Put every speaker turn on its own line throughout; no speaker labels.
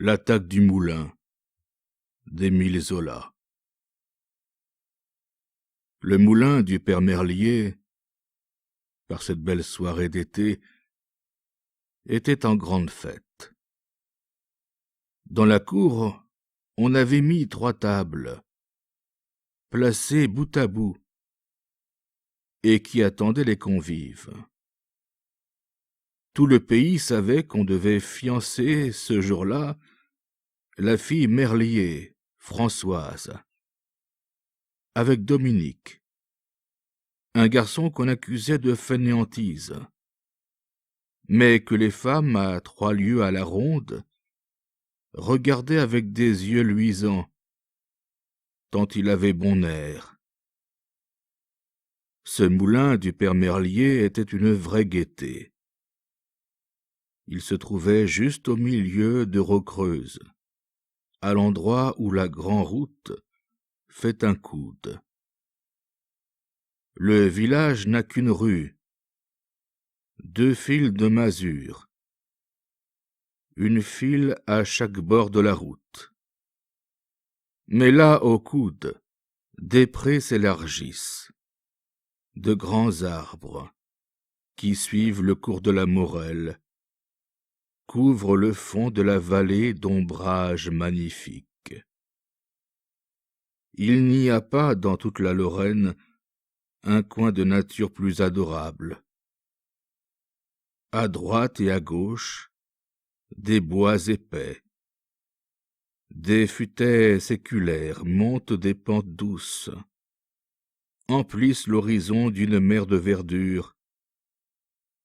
L'attaque du moulin d'Émile Zola. Le moulin du père Merlier, par cette belle soirée d'été, était en grande fête. Dans la cour, on avait mis 3 tables, placées bout à bout, et qui attendaient les convives. Tout le pays savait qu'on devait fiancer ce jour-là la fille Merlier, Françoise, avec Dominique, un garçon qu'on accusait de fainéantise, mais que les femmes à 3 lieues à la ronde regardaient avec des yeux luisants, tant il avait bon air. Ce moulin du père Merlier était une vraie gaieté. Il se trouvait juste au milieu de Rocreuze, à l'endroit où la grande route fait un coude. Le village n'a qu'une rue, 2 fils de masure, une file à chaque bord de la route. Mais là, au coude, des prés s'élargissent, de grands arbres, qui suivent le cours de la Morelle, couvrent le fond de la vallée d'ombrages magnifiques. Il n'y a pas dans toute la Lorraine un coin de nature plus adorable. À droite et à gauche, des bois épais. Des futaies séculaires montent des pentes douces, emplissent l'horizon d'une mer de verdure,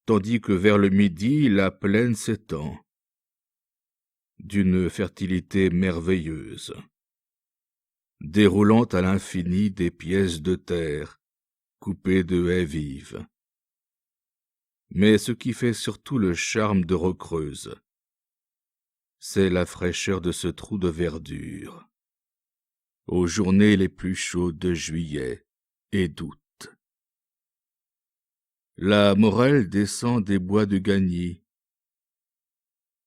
tandis que vers le midi la plaine s'étend, d'une fertilité merveilleuse, déroulant à l'infini des pièces de terre coupées de haies vives. Mais ce qui fait surtout le charme de Rocreuze, c'est la fraîcheur de ce trou de verdure, aux journées les plus chaudes de juillet et d'août. La Morelle descend des bois de Gagny,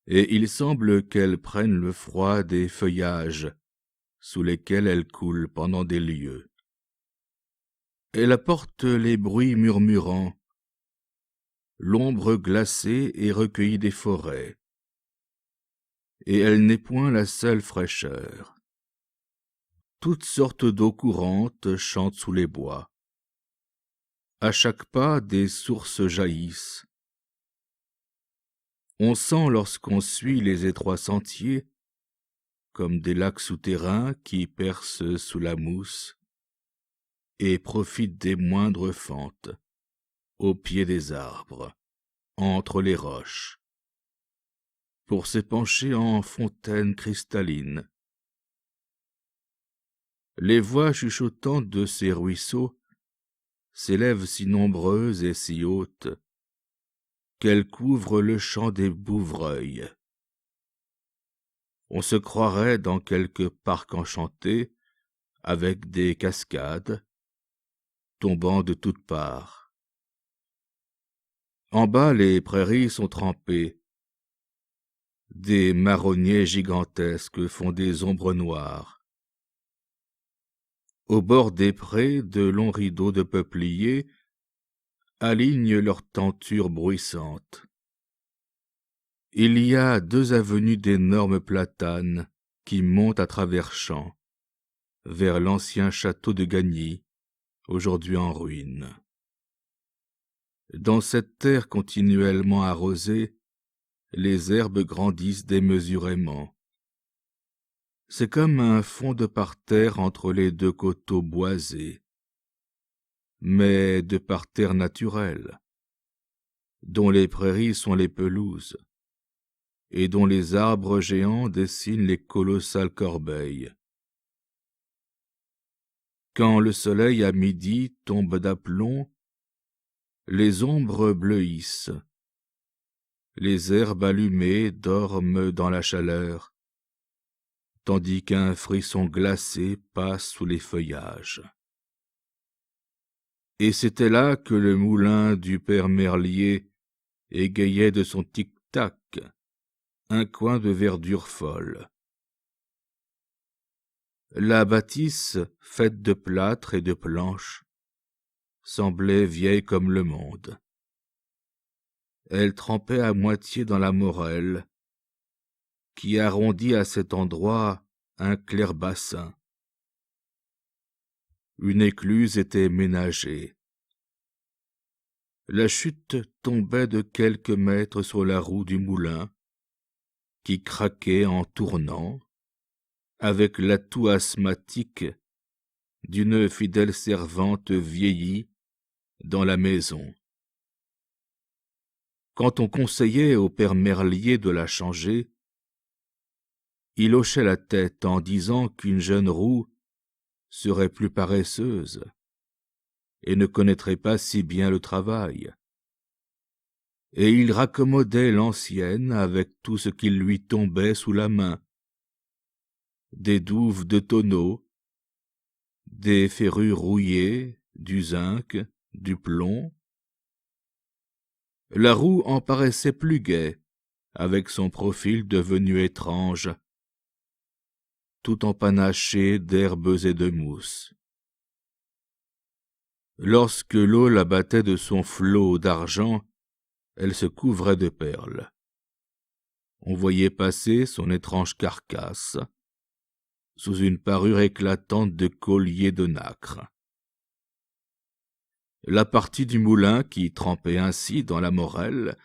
et il semble qu'elle prenne le froid des feuillages sous lesquels elle coule pendant des lieues. Elle apporte les bruits murmurants, l'ombre glacée et recueillie des forêts, et elle n'est point la seule fraîcheur. Toutes sortes d'eaux courantes chantent sous les bois. À chaque pas, des sources jaillissent. On sent lorsqu'on suit les étroits sentiers, comme des lacs souterrains qui percent sous la mousse et profitent des moindres fentes, au pied des arbres, entre les roches, pour s'épancher en fontaines cristallines. Les voix chuchotantes de ces ruisseaux s'élèvent si nombreuses et si hautes qu'elles couvrent le champ des bouvreuils. On se croirait dans quelque parc enchanté, avec des cascades, tombant de toutes parts. En bas, les prairies sont trempées. Des marronniers gigantesques font des ombres noires. Au bord des prés, de longs rideaux de peupliers alignent leurs tentures bruissantes. Il y a 2 avenues d'énormes platanes qui montent à travers champs, vers l'ancien château de Gagny, aujourd'hui en ruine. Dans cette terre continuellement arrosée, les herbes grandissent démesurément. C'est comme un fond de parterre entre les 2 coteaux boisés, mais de parterre naturel, dont les prairies sont les pelouses, et dont les arbres géants dessinent les colossales corbeilles. Quand le soleil à midi tombe d'aplomb, les ombres bleuissent, les herbes allumées dorment dans la chaleur, tandis qu'un frisson glacé passe sous les feuillages. Et c'était là que le moulin du père Merlier égayait de son tic-tac, un coin de verdure folle. La bâtisse, faite de plâtre et de planches, semblait vieille comme le monde. Elle trempait à moitié dans la Morelle, qui arrondit à cet endroit un clair bassin. Une écluse était ménagée. La chute tombait de quelques mètres sur la roue du moulin, qui craquait en tournant, avec l'atout asthmatique d'une fidèle servante vieillie dans la maison. Quand on conseillait au père Merlier de la changer, il hochait la tête en disant qu'une jeune roue serait plus paresseuse et ne connaîtrait pas si bien le travail. Et il raccommodait l'ancienne avec tout ce qui lui tombait sous la main, des douves de tonneaux, des ferrures rouillées, du zinc, du plomb. La roue en paraissait plus gaie, avec son profil devenu étrange, tout empanaché d'herbes et de mousse. Lorsque l'eau la battait de son flot d'argent, elle se couvrait de perles. On voyait passer son étrange carcasse, sous une parure éclatante de colliers de nacre. La partie du moulin qui trempait ainsi dans la Morelle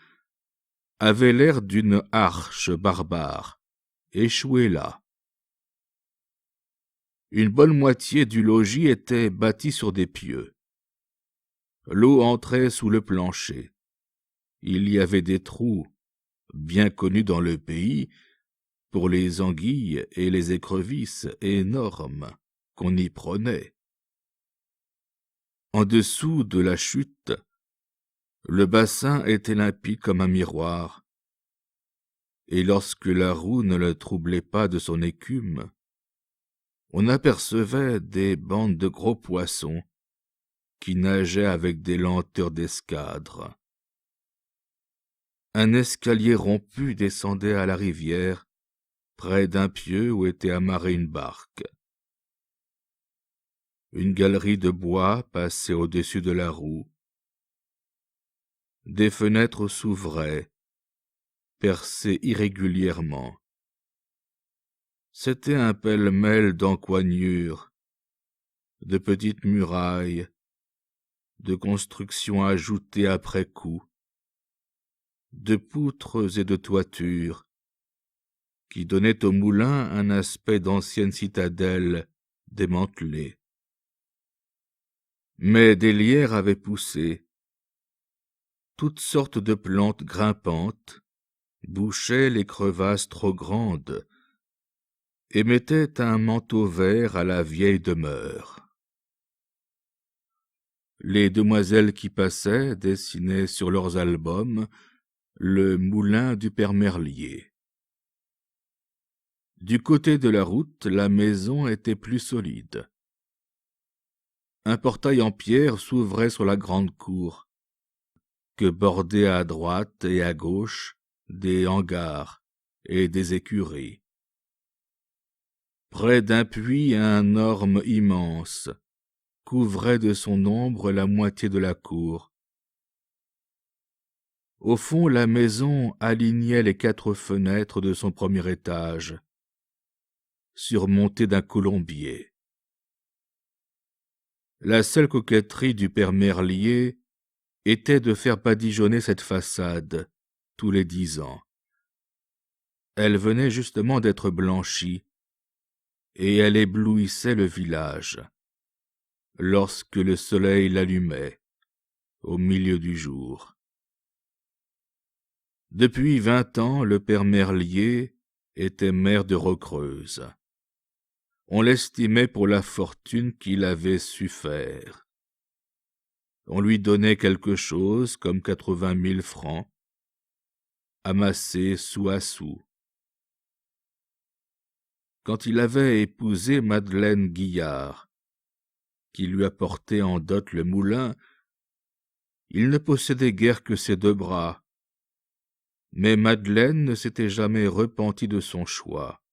avait l'air d'une arche barbare, échouée là. Une bonne moitié du logis était bâtie sur des pieux. L'eau entrait sous le plancher. Il y avait des trous, bien connus dans le pays, pour les anguilles et les écrevisses énormes qu'on y prenait. En dessous de la chute, le bassin était limpide comme un miroir, et lorsque la roue ne le troublait pas de son écume, on apercevait des bandes de gros poissons qui nageaient avec des lenteurs d'escadre. Un escalier rompu descendait à la rivière, près d'un pieu où était amarrée une barque. Une galerie de bois passait au-dessus de la roue. Des fenêtres s'ouvraient, percées irrégulièrement. C'était un pêle-mêle d'encoignures, de petites murailles, de constructions ajoutées après coup, de poutres et de toitures, qui donnaient au moulin un aspect d'ancienne citadelle démantelée. Mais des lierres avaient poussé. Toutes sortes de plantes grimpantes bouchaient les crevasses trop grandes et mettaient un manteau vert à la vieille demeure. Les demoiselles qui passaient dessinaient sur leurs albums le moulin du père Merlier. Du côté de la route, la maison était plus solide. Un portail en pierre s'ouvrait sur la grande cour, que bordaient à droite et à gauche des hangars et des écuries. Près d'un puits, un orme immense couvrait de son ombre la moitié de la cour. Au fond, la maison alignait les 4 fenêtres de son premier étage, surmontées d'un colombier. La seule coquetterie du père Merlier était de faire badigeonner cette façade tous les 10 ans. Elle venait justement d'être blanchie, et elle éblouissait le village, lorsque le soleil l'allumait, au milieu du jour. Depuis 20 ans, le père Merlier était maire de Rocreuse. On l'estimait pour la fortune qu'il avait su faire. On lui donnait quelque chose comme 80 000 francs, amassés sou à sou. Quand il avait épousé Madeleine Guillard, qui lui apportait en dot le moulin, il ne possédait guère que ses 2 bras, Mais Madeleine ne s'était jamais repenti de son choix,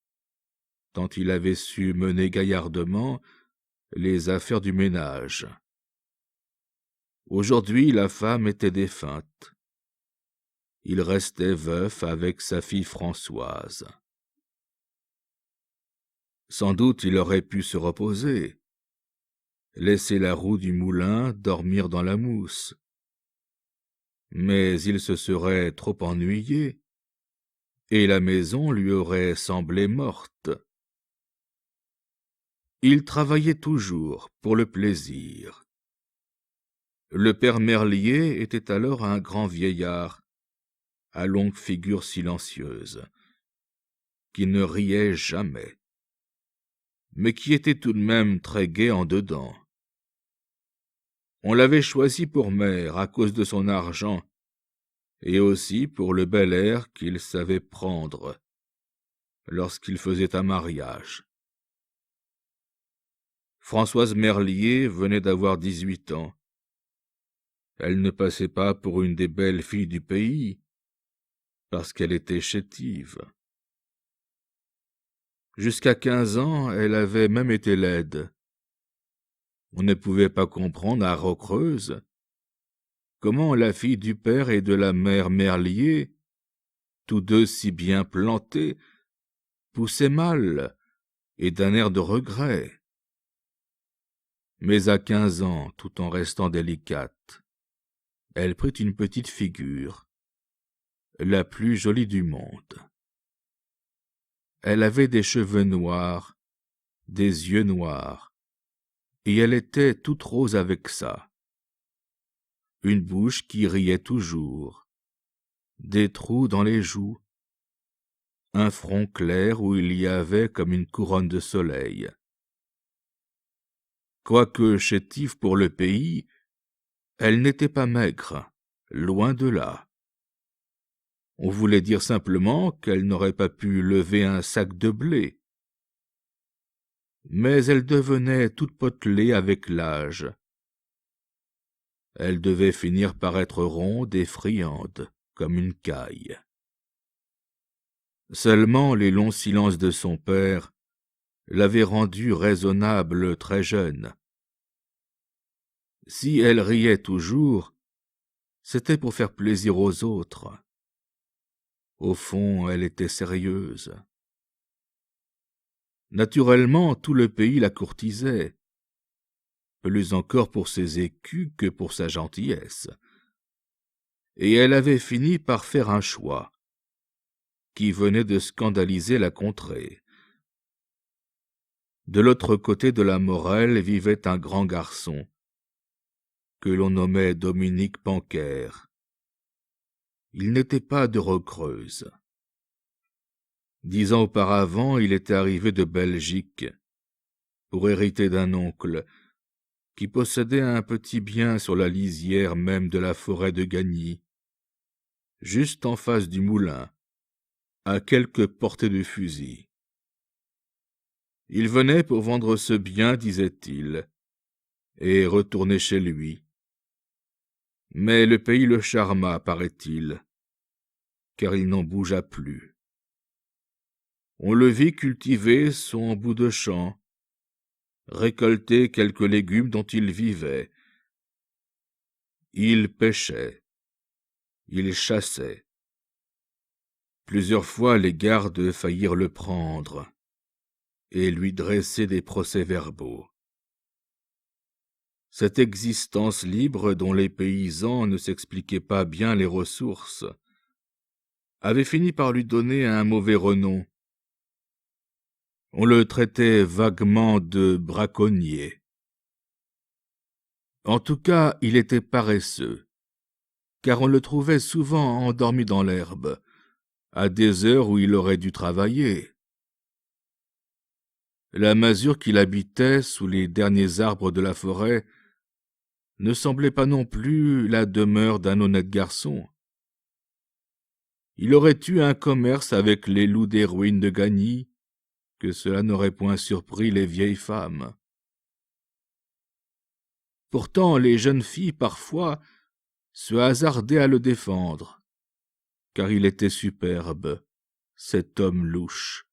tant il avait su mener gaillardement les affaires du ménage. Aujourd'hui, la femme était défunte. Il restait veuf avec sa fille Françoise. Sans doute il aurait pu se reposer, laisser la roue du moulin dormir dans la mousse. Mais il se serait trop ennuyé, et la maison lui aurait semblé morte. Il travaillait toujours pour le plaisir. Le père Merlier était alors un grand vieillard, à longue figure silencieuse, qui ne riait jamais, mais qui était tout de même très gai en dedans. On l'avait choisi pour maire à cause de son argent, et aussi pour le bel air qu'il savait prendre lorsqu'il faisait un mariage. Françoise Merlier venait d'avoir 18 ans. Elle ne passait pas pour une des belles filles du pays, parce qu'elle était chétive. Jusqu'à 15 ans, elle avait même été laide. On ne pouvait pas comprendre à Roquereuse comment la fille du père et de la mère Merlier, tous deux si bien plantés, poussait mal et d'un air de regret. Mais à 15 ans, tout en restant délicate, elle prit une petite figure, la plus jolie du monde. Elle avait des cheveux noirs, des yeux noirs, et elle était toute rose avec ça. Une bouche qui riait toujours, des trous dans les joues, un front clair où il y avait comme une couronne de soleil. Quoique chétive pour le pays, elle n'était pas maigre, loin de là. On voulait dire simplement qu'elle n'aurait pas pu lever un sac de blé. Mais elle devenait toute potelée avec l'âge. Elle devait finir par être ronde et friande, comme une caille. Seulement les longs silences de son père l'avaient rendue raisonnable très jeune. Si elle riait toujours, c'était pour faire plaisir aux autres. Au fond, elle était sérieuse. Naturellement, tout le pays la courtisait, plus encore pour ses écus que pour sa gentillesse. Et elle avait fini par faire un choix qui venait de scandaliser la contrée. De l'autre côté de la Morelle vivait un grand garçon, que l'on nommait Dominique Panker. Il n'était pas de Roquereuse. 10 ans auparavant, il était arrivé de Belgique, pour hériter d'un oncle, qui possédait un petit bien sur la lisière même de la forêt de Gagny, juste en face du moulin, à quelques portées de fusil. Il venait pour vendre ce bien, disait-il, et retourner chez lui. Mais le pays le charma, paraît-il, car il n'en bougea plus. On le vit cultiver son bout de champ, récolter quelques légumes dont il vivait. Il pêchait, il chassait. Plusieurs fois les gardes faillirent le prendre et lui dresser des procès-verbaux. Cette existence libre dont les paysans ne s'expliquaient pas bien les ressources avait fini par lui donner un mauvais renom. On le traitait vaguement de braconnier. En tout cas, il était paresseux, car on le trouvait souvent endormi dans l'herbe, à des heures où il aurait dû travailler. La masure qu'il habitait sous les derniers arbres de la forêt ne semblait pas non plus la demeure d'un honnête garçon. Il aurait eu un commerce avec les loups des ruines de Gagny, que cela n'aurait point surpris les vieilles femmes. Pourtant, les jeunes filles, parfois, se hasardaient à le défendre, car il était superbe, cet homme louche,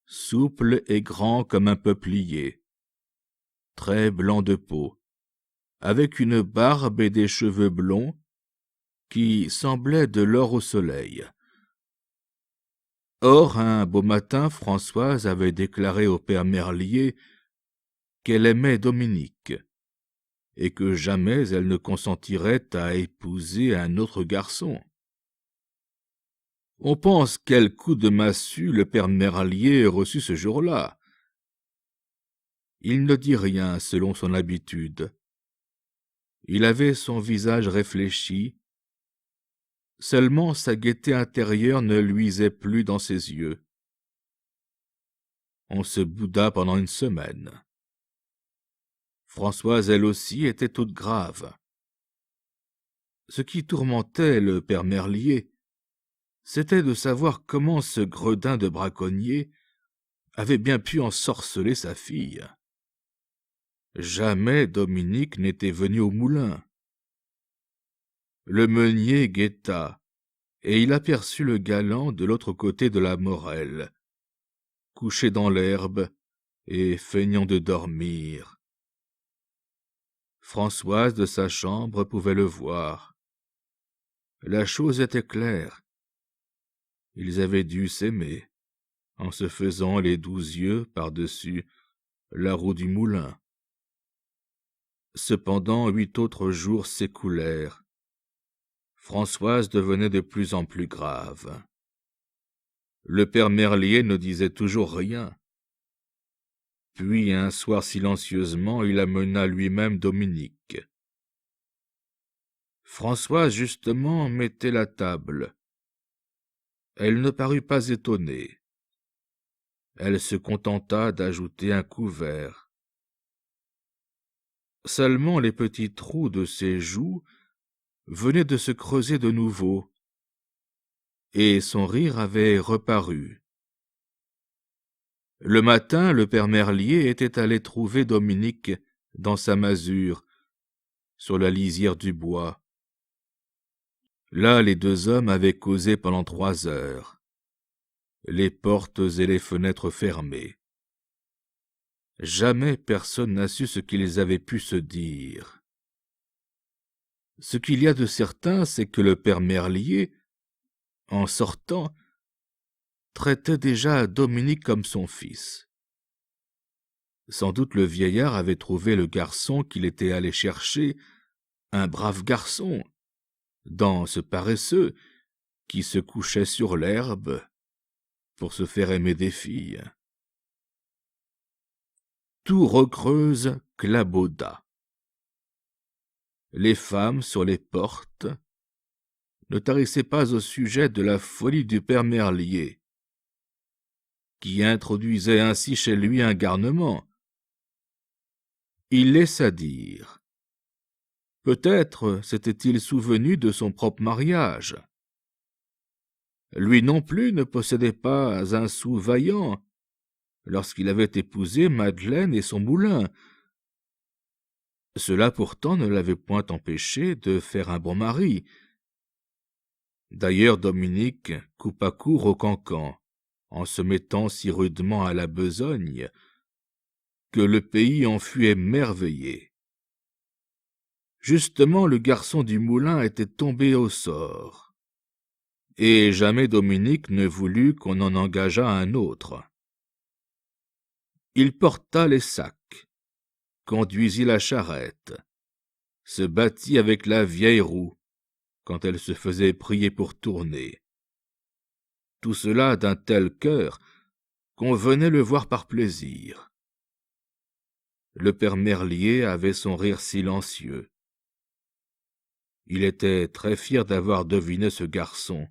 souple et grand comme un peuplier, très blanc de peau, avec une barbe et des cheveux blonds qui semblaient de l'or au soleil. Or, un beau matin, Françoise avait déclaré au père Merlier qu'elle aimait Dominique, et que jamais elle ne consentirait à épouser un autre garçon. On pense quel coup de massue le père Merlier reçut ce jour-là. Il ne dit rien selon son habitude. Il avait son visage réfléchi, seulement sa gaieté intérieure ne luisait plus dans ses yeux. On se bouda pendant une semaine. Françoise, elle aussi, était toute grave. Ce qui tourmentait le père Merlier, c'était de savoir comment ce gredin de braconnier avait bien pu ensorceler sa fille. Jamais Dominique n'était venu au moulin. Le meunier guetta, et il aperçut le galant de l'autre côté de la Morelle, couché dans l'herbe et feignant de dormir. Françoise, de sa chambre, pouvait le voir. La chose était claire. Ils avaient dû s'aimer, en se faisant les 12 yeux par-dessus la roue du moulin. Cependant, 8 autres jours s'écoulèrent. Françoise devenait de plus en plus grave. Le père Merlier ne disait toujours rien. Puis, un soir silencieusement, il amena lui-même Dominique. Françoise, justement, mettait la table. Elle ne parut pas étonnée. Elle se contenta d'ajouter un couvert. Seulement les petits trous de ses joues venaient de se creuser de nouveau, et son rire avait reparu. Le matin, le père Merlier était allé trouver Dominique dans sa masure, sur la lisière du bois. Là, les 2 hommes avaient causé pendant 3 heures, les portes et les fenêtres fermées. Jamais personne n'a su ce qu'ils avaient pu se dire. Ce qu'il y a de certain, c'est que le père Merlier, en sortant, traitait déjà Dominique comme son fils. Sans doute le vieillard avait trouvé le garçon qu'il était allé chercher, un brave garçon, dans ce paresseux qui se couchait sur l'herbe pour se faire aimer des filles. Tout Recreuse clabauda. Les femmes sur les portes ne tarissaient pas au sujet de la folie du père Merlier, qui introduisait ainsi chez lui un garnement. Il laissa dire. Peut-être s'était-il souvenu de son propre mariage. Lui non plus ne possédait pas un sou vaillant lorsqu'il avait épousé Madeleine et son moulin. Cela pourtant ne l'avait point empêché de faire un bon mari. D'ailleurs, Dominique coupa court au cancan, en se mettant si rudement à la besogne que le pays en fut émerveillé. Justement, le garçon du moulin était tombé au sort, et jamais Dominique ne voulut qu'on en engageât un autre. Il porta les sacs, conduisit la charrette, se battit avec la vieille roue quand elle se faisait prier pour tourner. Tout cela d'un tel cœur qu'on venait le voir par plaisir. Le père Merlier avait son rire silencieux. Il était très fier d'avoir deviné ce garçon.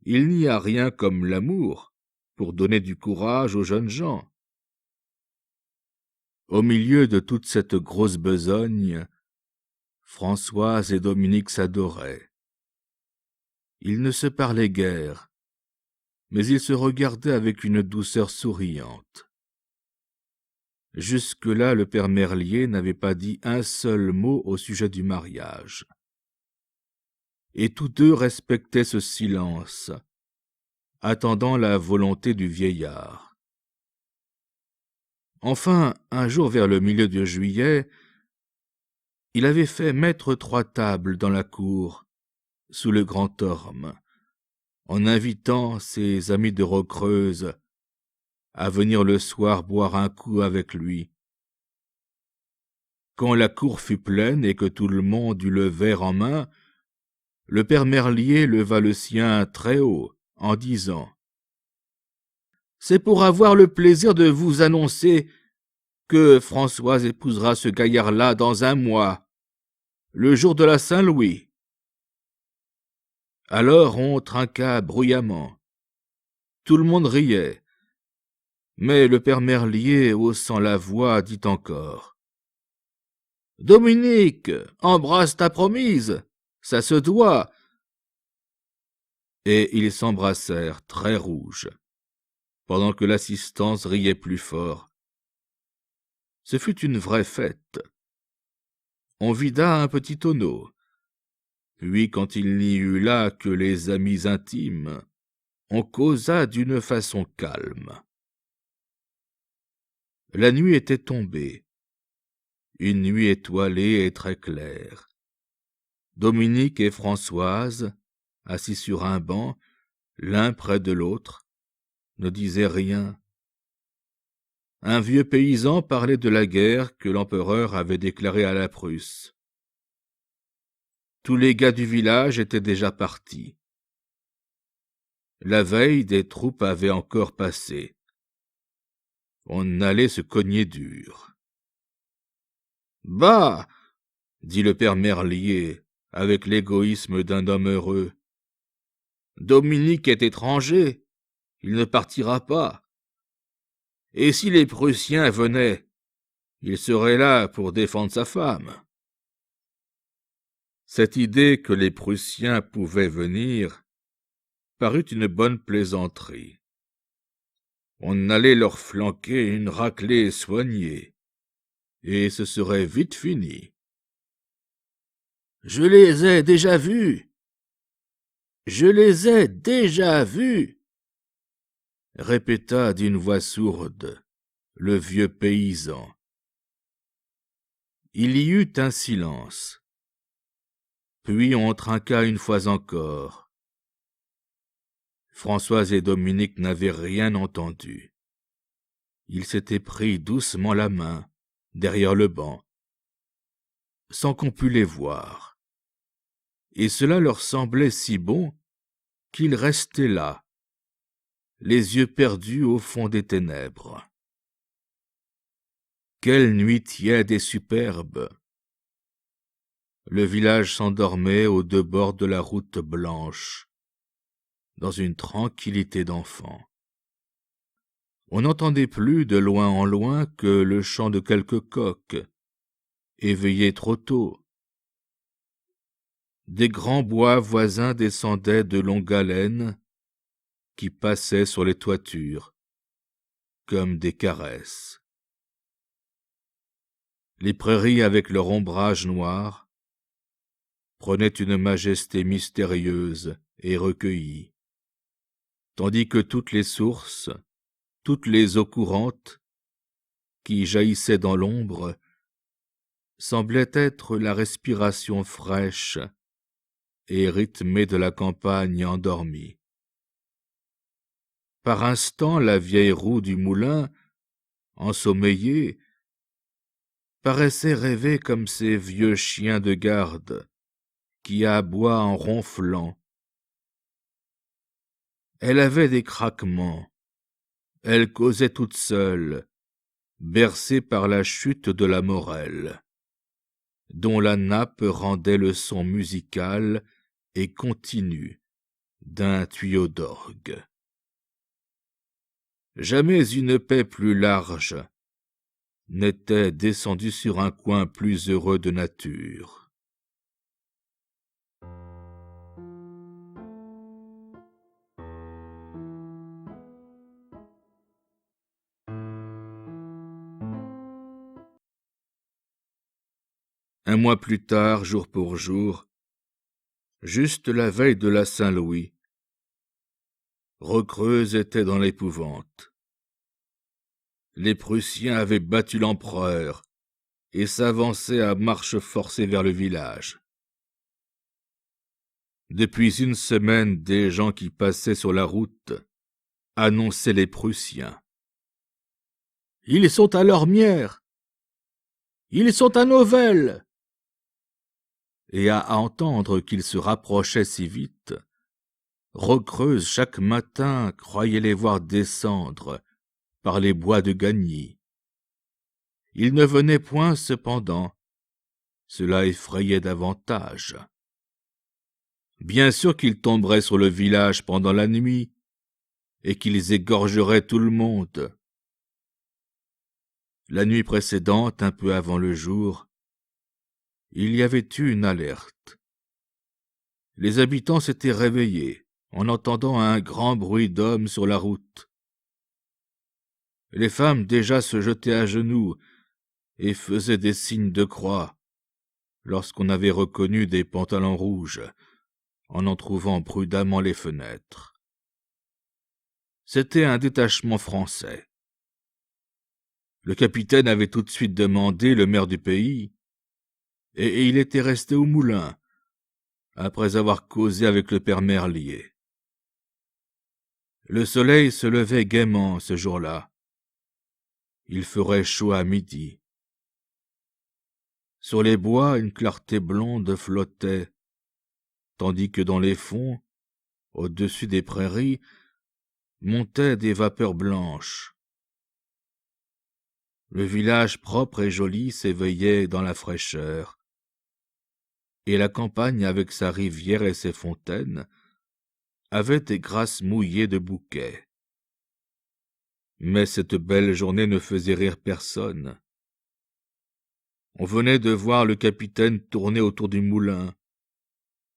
Il n'y a rien comme l'amour pour donner du courage aux jeunes gens. Au milieu de toute cette grosse besogne, Françoise et Dominique s'adoraient. Ils ne se parlaient guère, mais ils se regardaient avec une douceur souriante. Jusque-là, le père Merlier n'avait pas dit un seul mot au sujet du mariage. et tous deux respectaient ce silence, attendant la volonté du vieillard. Enfin, un jour vers le milieu de juillet, il avait fait mettre 3 tables dans la cour, sous le grand orme, en invitant ses amis de Roquereuse à venir le soir boire un coup avec lui. Quand la cour fut pleine et que tout le monde eut le verre en main, le père Merlier leva le sien très haut, en disant « C'est pour avoir le plaisir de vous annoncer que Françoise épousera ce gaillard-là dans 1 mois, le jour de la Saint-Louis. » Alors on trinqua bruyamment. Tout le monde riait, mais le père Merlier, haussant la voix, dit encore « Dominique, embrasse ta promise, ça se doit. » Et ils s'embrassèrent très rouges, pendant que l'assistance riait plus fort. Ce fut une vraie fête. On vida un petit tonneau. Puis, quand il n'y eut là que les amis intimes, on causa d'une façon calme. La nuit était tombée, une nuit étoilée et très claire. Dominique et Françoise, assis sur un banc, l'un près de l'autre, ne disaient rien. Un vieux paysan parlait de la guerre que l'empereur avait déclarée à la Prusse. Tous les gars du village étaient déjà partis. La veille, des troupes avaient encore passé. On allait se cogner dur. « Bah !» dit le père Merlier, avec l'égoïsme d'un homme heureux. « Dominique est étranger, il ne partira pas. Et si les Prussiens venaient, il serait là pour défendre sa femme. » Cette idée que les Prussiens pouvaient venir parut une bonne plaisanterie. On allait leur flanquer une raclée soignée, et ce serait vite fini. « Je les ai déjà vus. Je les ai déjà vus, » répéta d'une voix sourde le vieux paysan. Il y eut un silence. Puis on trinqua une fois encore. Françoise et Dominique n'avaient rien entendu. Ils s'étaient pris doucement la main, derrière le banc, sans qu'on pût les voir. Et cela leur semblait si bon qu'ils restaient là, les yeux perdus au fond des ténèbres. Quelle nuit tiède et superbe! Le village s'endormait aux 2 bords de la route blanche, dans une tranquillité d'enfant. On n'entendait plus de loin en loin que le chant de quelques coqs, éveillés trop tôt. Des grands bois voisins descendaient de longues haleines qui passaient sur les toitures, comme des caresses. Les prairies avec leur ombrage noir prenaient une majesté mystérieuse et recueillie, tandis que toutes les sources, toutes les eaux courantes, qui jaillissaient dans l'ombre, semblaient être la respiration fraîche et rythmée de la campagne endormie. Par instants, la vieille roue du moulin, ensommeillée, paraissait rêver comme ces vieux chiens de garde qui aboient en ronflant. Elle avait des craquements, elle causait toute seule, bercée par la chute de la Morelle, dont la nappe rendait le son musical et continu d'un tuyau d'orgue. Jamais une paix plus large n'était descendue sur un coin plus heureux de nature. Un mois plus tard, jour pour jour, juste la veille de la Saint-Louis. Recreuse était dans l'épouvante. Les Prussiens avaient battu l'empereur et s'avançaient à marche forcée vers le village. Depuis une semaine, des gens qui passaient sur la route annonçaient les Prussiens. « Ils sont à Lormière ! Ils sont à Novelle !» Et à entendre qu'ils se rapprochaient si vite, Recreuse chaque matin croyait les voir descendre par les bois de Gagny. Ils ne venaient point cependant, cela effrayait davantage. Bien sûr qu'ils tomberaient sur le village pendant la nuit, et qu'ils égorgeraient tout le monde. La nuit précédente, un peu avant le jour, il y avait eu une alerte. Les habitants s'étaient réveillés en entendant un grand bruit d'hommes sur la route. Les femmes déjà se jetaient à genoux et faisaient des signes de croix lorsqu'on avait reconnu des pantalons rouges en trouvant prudemment les fenêtres. C'était un détachement français. Le capitaine avait tout de suite demandé le maire du pays, et il était resté au moulin, après avoir causé avec le père Merlier. Le soleil se levait gaiement ce jour-là. Il ferait chaud à midi. Sur les bois, une clarté blonde flottait, tandis que dans les fonds, au-dessus des prairies, montaient des vapeurs blanches. Le village propre et joli s'éveillait dans la fraîcheur, et la campagne avec sa rivière et ses fontaines avait des grâces mouillées de bouquets. Mais cette belle journée ne faisait rire personne. On venait de voir le capitaine tourner autour du moulin,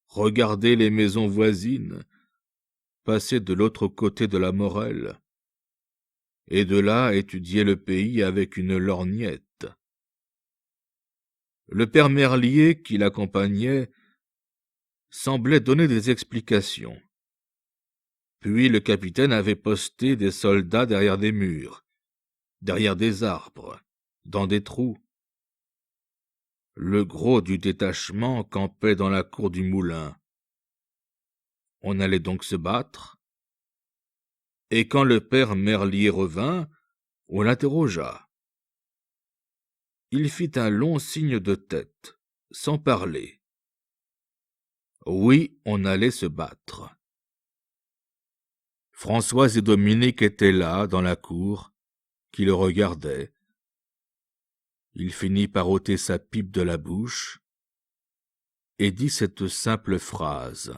regarder les maisons voisines, passer de l'autre côté de la Morelle, et de là étudier le pays avec une lorgnette. Le père Merlier, qui l'accompagnait, semblait donner des explications. Puis le capitaine avait posté des soldats derrière des murs, derrière des arbres, dans des trous. Le gros du détachement campait dans la cour du moulin. On allait donc se battre. Et quand le père Merlier revint, on l'interrogea. Il fit un long signe de tête, sans parler. Oui, on allait se battre. Françoise et Dominique étaient là, dans la cour, qui le regardaient. Il finit par ôter sa pipe de la bouche et dit cette simple phrase.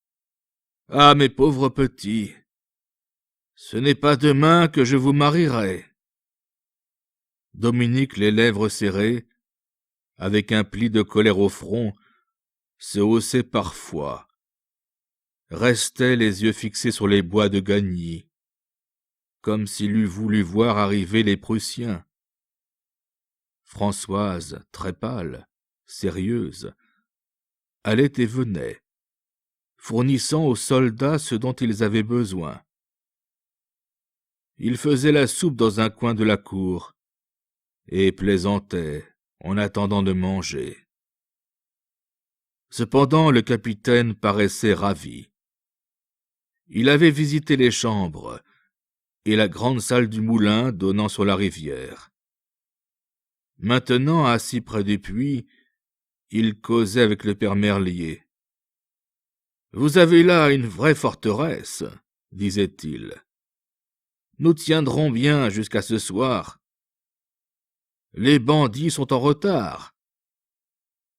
« Ah, mes pauvres petits, ce n'est pas demain que je vous marierai. » Dominique, les lèvres serrées, avec un pli de colère au front, se haussait parfois, restait les yeux fixés sur les bois de Gagny, comme s'il eût voulu voir arriver les Prussiens. Françoise, très pâle, sérieuse, allait et venait, fournissant aux soldats ce dont ils avaient besoin. Ils faisaient la soupe dans un coin de la cour et plaisantaient en attendant de manger. Cependant, le capitaine paraissait ravi. Il avait visité les chambres et la grande salle du moulin donnant sur la rivière. Maintenant, assis près du puits, il causait avec le père Merlier. « Vous avez là une vraie forteresse, » disait-il. « Nous tiendrons bien jusqu'à ce soir. Les bandits sont en retard.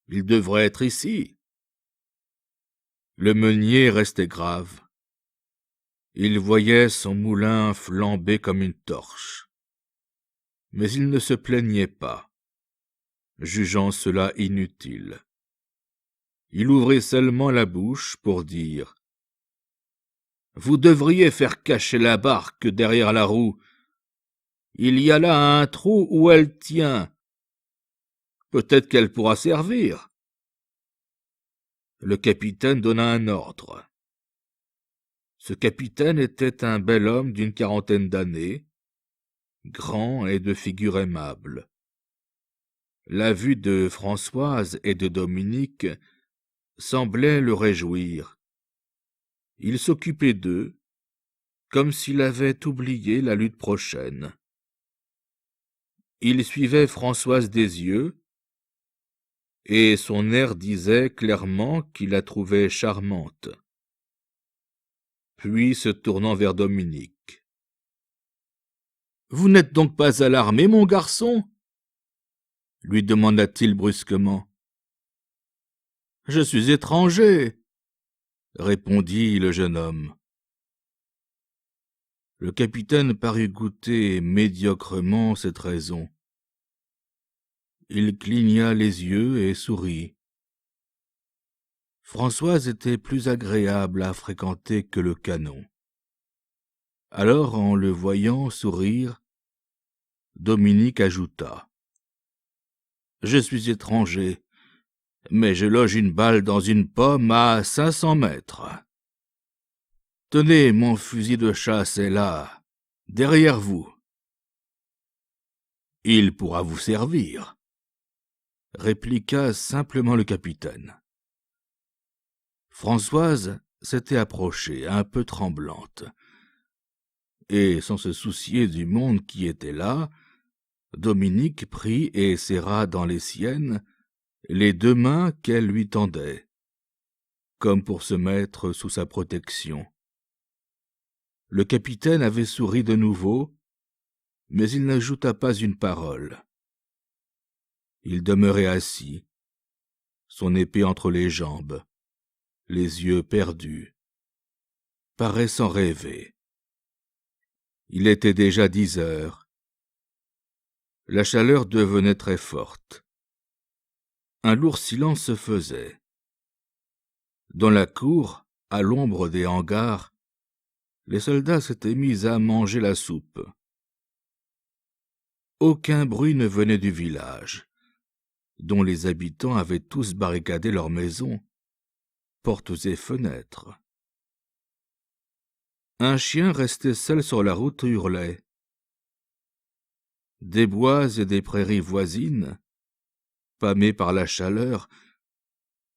Ils devraient être ici. » Le meunier restait grave. Il voyait son moulin flamber comme une torche. Mais il ne se plaignait pas, jugeant cela inutile. Il ouvrit seulement la bouche pour dire « Vous devriez faire cacher la barque derrière la roue. Il y a là un trou où elle tient. Peut-être qu'elle pourra servir. » Le capitaine donna un ordre. Ce capitaine était un bel homme d'une quarantaine d'années, grand et de figure aimable. La vue de Françoise et de Dominique semblait le réjouir. Il s'occupait d'eux, comme s'il avait oublié la lutte prochaine. Il suivait Françoise des yeux, et son air disait clairement qu'il la trouvait charmante. Puis, se tournant vers Dominique. « Vous n'êtes donc pas alarmé, mon garçon ?» lui demanda-t-il brusquement. « Je suis étranger, » répondit le jeune homme. Le capitaine parut goûter médiocrement cette raison. Il cligna les yeux et sourit. Françoise était plus agréable à fréquenter que le canon. Alors, en le voyant sourire, Dominique ajouta. « Je suis étranger, mais je loge une balle dans une pomme à 500 mètres. Tenez, mon fusil de chasse est là, derrière vous. Il pourra vous servir, » répliqua simplement le capitaine. Françoise s'était approchée, un peu tremblante, et sans se soucier du monde qui était là, Dominique prit et serra dans les siennes les deux mains qu'elle lui tendait, comme pour se mettre sous sa protection. Le capitaine avait souri de nouveau, mais il n'ajouta pas une parole. Il demeurait assis, son épée entre les jambes, les yeux perdus, paraissant rêver. Il était déjà 10 heures. La chaleur devenait très forte. Un lourd silence se faisait. Dans la cour, à l'ombre des hangars, les soldats s'étaient mis à manger la soupe. Aucun bruit ne venait du village, dont les habitants avaient tous barricadé leurs maisons, portes et fenêtres. Un chien resté seul sur la route hurlait. Des bois et des prairies voisines, pâmées par la chaleur,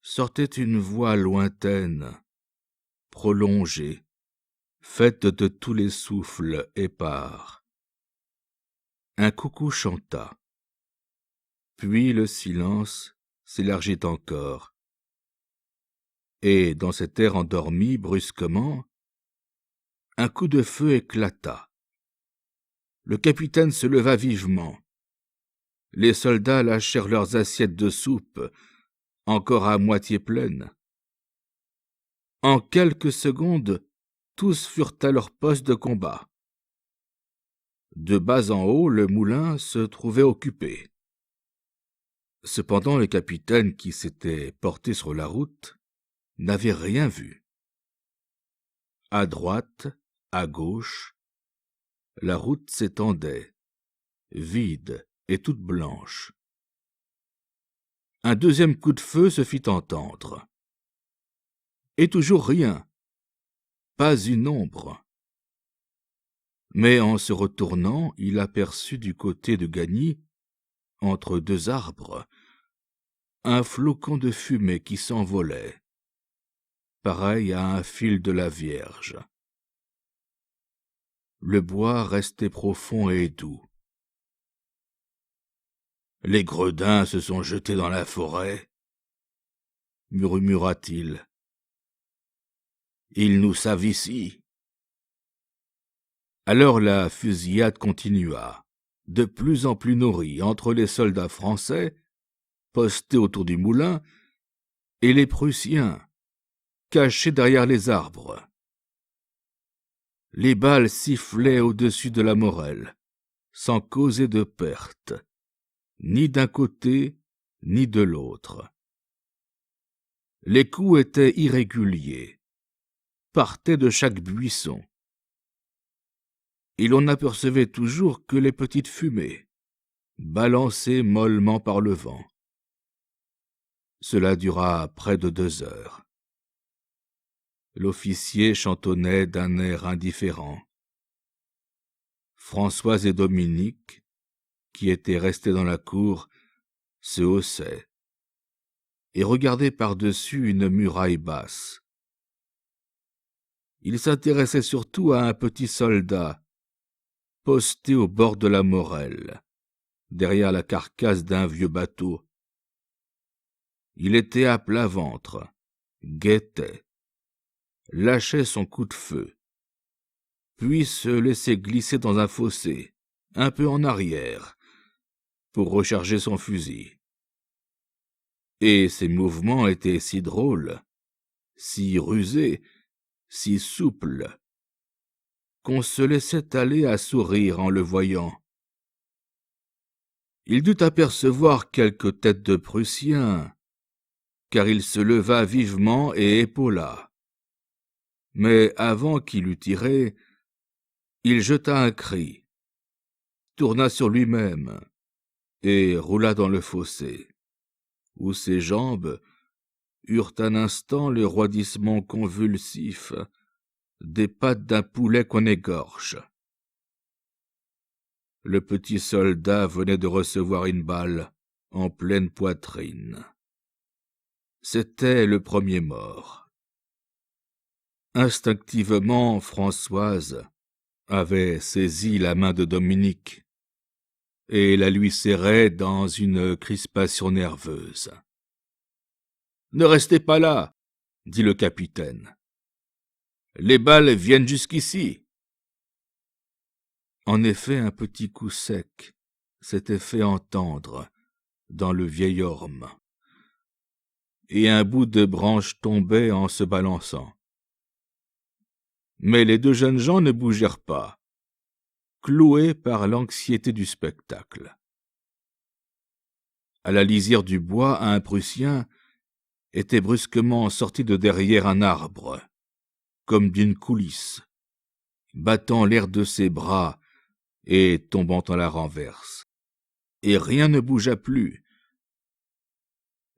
sortait une voix lointaine, prolongée, faite de tous les souffles épars. Un coucou chanta. Puis le silence s'élargit encore. Et dans cet air endormi, brusquement, un coup de feu éclata. Le capitaine se leva vivement. Les soldats lâchèrent leurs assiettes de soupe, encore à moitié pleines. En quelques secondes, tous furent à leur poste de combat. De bas en haut, le moulin se trouvait occupé. Cependant, le capitaine, qui s'était porté sur la route, n'avait rien vu. À droite, à gauche, la route s'étendait, vide et toute blanche. Un deuxième coup de feu se fit entendre. Et toujours rien, pas une ombre. Mais en se retournant, il aperçut du côté de Gagny, entre deux arbres, un flocon de fumée qui s'envolait, pareil à un fil de la Vierge. Le bois restait profond et doux. « Les gredins se sont jetés dans la forêt, » murmura-t-il. « Ils nous savent ici. » Alors la fusillade continua, de plus en plus nourrie, entre les soldats français, postés autour du moulin, et les Prussiens, cachés derrière les arbres. Les balles sifflaient au-dessus de la Morelle, sans causer de perte, ni d'un côté, ni de l'autre. Les coups étaient irréguliers, partaient de chaque buisson, et l'on n'apercevait toujours que les petites fumées, balancées mollement par le vent. Cela dura près de 2 heures. L'officier chantonnait d'un air indifférent. Françoise et Dominique, qui étaient restés dans la cour, se haussaient et regardaient par-dessus une muraille basse. Ils s'intéressaient surtout à un petit soldat, posté au bord de la Morelle, derrière la carcasse d'un vieux bateau. Il était à plat ventre, guettait, lâchait son coup de feu, puis se laissait glisser dans un fossé, un peu en arrière, pour recharger son fusil. Et ses mouvements étaient si drôles, si rusés, si souples, qu'on se laissait aller à sourire en le voyant. Il dut apercevoir quelques têtes de Prussiens, car il se leva vivement et épaula. Mais avant qu'il eût tiré, il jeta un cri, tourna sur lui-même et roula dans le fossé, où ses jambes eurent un instant le roidissement convulsif des pattes d'un poulet qu'on égorge. Le petit soldat venait de recevoir une balle en pleine poitrine. C'était le premier mort. Instinctivement, Françoise avait saisi la main de Dominique et la lui serrait dans une crispation nerveuse. « Ne restez pas là !» dit le capitaine. « Les balles viennent jusqu'ici. » En effet, un petit coup sec s'était fait entendre dans le vieil orme, et un bout de branche tombait en se balançant. Mais les 2 jeunes gens ne bougèrent pas, cloués par l'anxiété du spectacle. À la lisière du bois, un Prussien était brusquement sorti de derrière un arbre, comme d'une coulisse, battant l'air de ses bras et tombant à la renverse. Et rien ne bougea plus.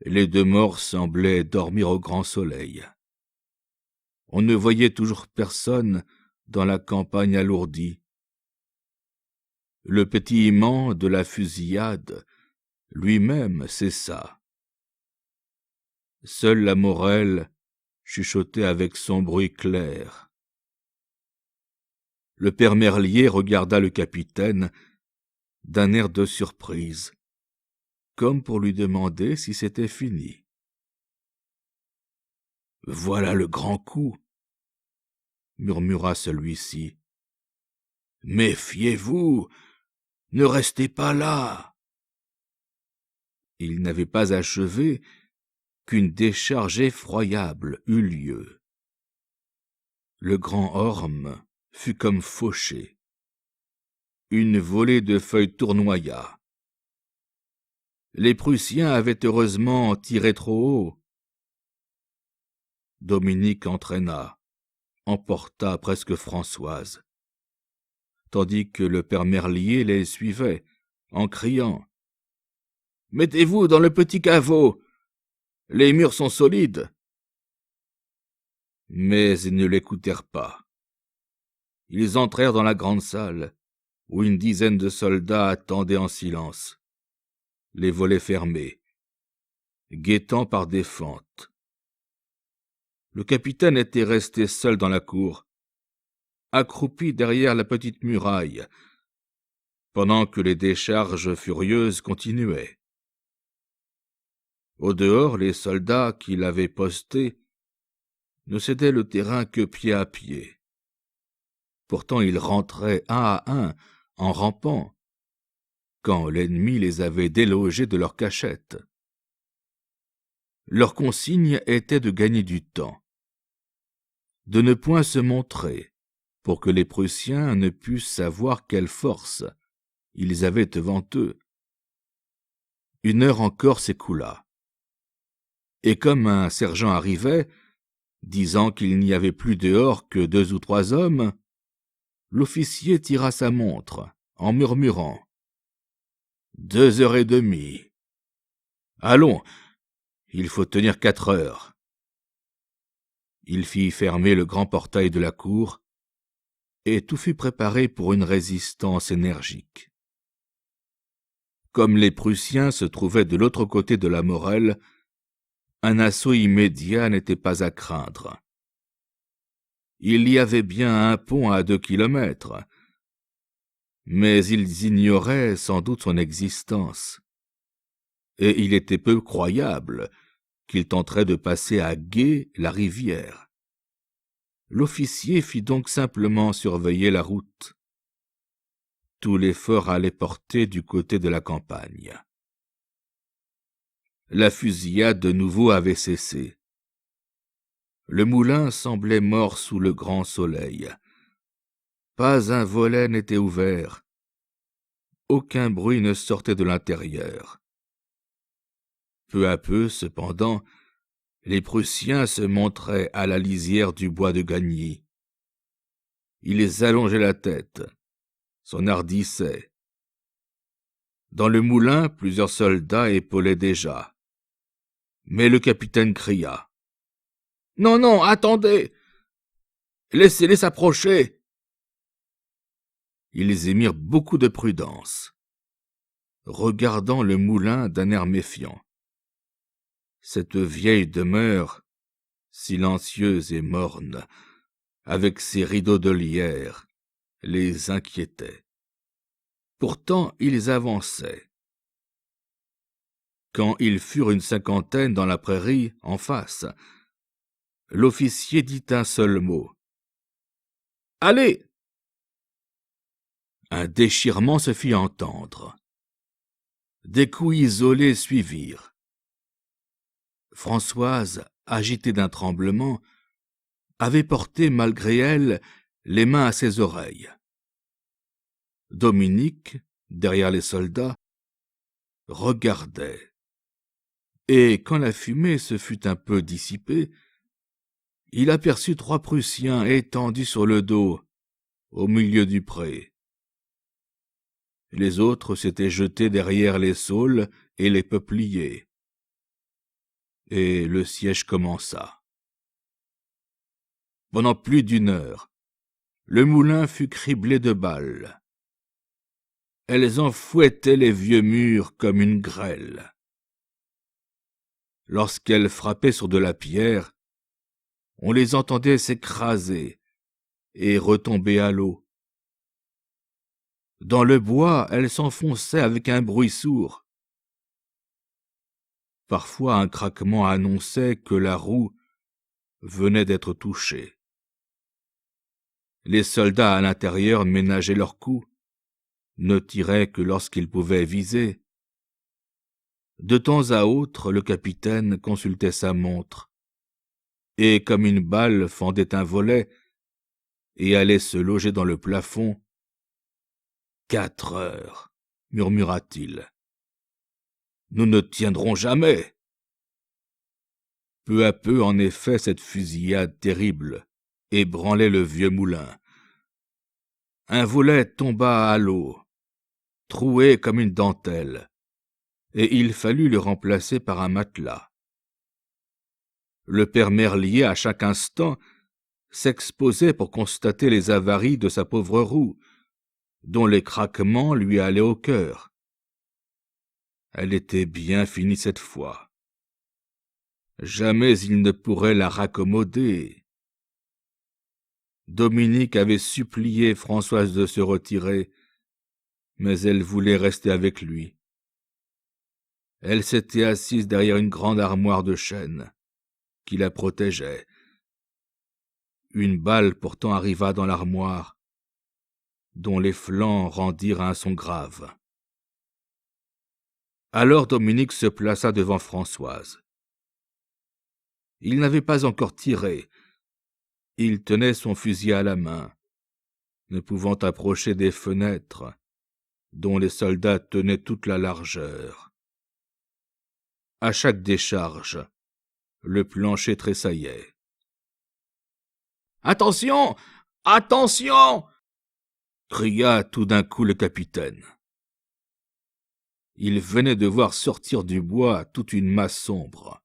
Les 2 morts semblaient dormir au grand soleil. On ne voyait toujours personne dans la campagne alourdie. Le pétillement de la fusillade lui-même cessa. Seule la Morelle chuchotait avec son bruit clair. Le père Merlier regarda le capitaine d'un air de surprise, comme pour lui demander si c'était fini. « Voilà le grand coup !» murmura celui-ci. « Méfiez-vous, ne restez pas là !» Il n'avait pas achevé qu'une décharge effroyable eut lieu. Le grand orme fut comme fauché. Une volée de feuilles tournoya. Les Prussiens avaient heureusement tiré trop haut. Dominique entraîna, emporta presque Françoise, tandis que le père Merlier les suivait, en criant « Mettez-vous dans le petit caveau, les murs sont solides !» Mais ils ne l'écoutèrent pas. Ils entrèrent dans la grande salle, où une dizaine de soldats attendaient en silence, les volets fermés, guettant par des fentes. Le capitaine était resté seul dans la cour, accroupi derrière la petite muraille, pendant que les décharges furieuses continuaient. Au dehors, les soldats qui l'avaient posté ne cédaient le terrain que pied à pied. Pourtant ils rentraient un à un, en rampant, quand l'ennemi les avait délogés de leur cachette. Leur consigne était de gagner du temps, de ne point se montrer, pour que les Prussiens ne pussent savoir quelle force ils avaient devant eux. 1 heure encore s'écoula. Et comme un sergent arrivait, disant qu'il n'y avait plus dehors que 2 ou 3 hommes, l'officier tira sa montre, en murmurant « 2 heures et demie. Allons, Il faut tenir 4 heures. » Il fit fermer le grand portail de la cour, et tout fut préparé pour une résistance énergique. Comme les Prussiens se trouvaient de l'autre côté de la Morelle, un assaut immédiat n'était pas à craindre. Il y avait bien un pont à 2 kilomètres, mais ils ignoraient sans doute son existence, et il était peu croyable qu'ils tenteraient de passer à gué la rivière. L'officier fit donc simplement surveiller la route. Tout l'effort allait porter du côté de la campagne. La fusillade de nouveau avait cessé. Le moulin semblait mort sous le grand soleil. Pas un volet n'était ouvert. Aucun bruit ne sortait de l'intérieur. Peu à peu, cependant, les Prussiens se montraient à la lisière du bois de Gagny. Ils allongeaient la tête, s'enhardissaient. Dans le moulin, plusieurs soldats épaulaient déjà. Mais le capitaine cria. « Non, non, attendez! Laissez-les s'approcher !» Ils émirent beaucoup de prudence, regardant le moulin d'un air méfiant. Cette vieille demeure, silencieuse et morne, avec ses rideaux de lierre, les inquiétait. Pourtant, ils avançaient. Quand ils furent une 50aine dans la prairie, en face, l'officier dit un seul mot. « Allez !» Un déchirement se fit entendre. Des coups isolés suivirent. Françoise, agitée d'un tremblement, avait porté, malgré elle, les mains à ses oreilles. Dominique, derrière les soldats, regardait. Et quand la fumée se fut un peu dissipée, il aperçut 3 Prussiens étendus sur le dos, au milieu du pré. Les autres s'étaient jetés derrière les saules et les peupliers. Et le siège commença. Pendant plus d'1 heure, le moulin fut criblé de balles. Elles en fouettaient les vieux murs comme une grêle. Lorsqu'elles frappaient sur de la pierre, on les entendait s'écraser et retomber à l'eau. Dans le bois, elles s'enfonçaient avec un bruit sourd. Parfois, un craquement annonçait que la roue venait d'être touchée. Les soldats à l'intérieur ménageaient leurs coups, ne tiraient que lorsqu'ils pouvaient viser. De temps à autre, le capitaine consultait sa montre, et comme une balle fendait un volet et allait se loger dans le plafond, « 4 heures, murmura-t-il. Nous ne tiendrons jamais. » Peu à peu, en effet, cette fusillade terrible ébranlait le vieux moulin. Un volet tomba à l'eau, troué comme une dentelle, et il fallut le remplacer par un matelas. Le père Merlier, à chaque instant, s'exposait pour constater les avaries de sa pauvre roue, dont les craquements lui allaient au cœur. Elle était bien finie cette fois. Jamais il ne pourrait la raccommoder. Dominique avait supplié Françoise de se retirer, mais elle voulait rester avec lui. Elle s'était assise derrière une grande armoire de chêne qui la protégeait. Une balle pourtant arriva dans l'armoire, dont les flancs rendirent un son grave. Alors Dominique se plaça devant Françoise. Il n'avait pas encore tiré. Il tenait son fusil à la main, ne pouvant approcher des fenêtres, dont les soldats tenaient toute la largeur. À chaque décharge, le plancher tressaillait. « Attention! Attention !» cria tout d'un coup le capitaine. Il venait de voir sortir du bois toute une masse sombre.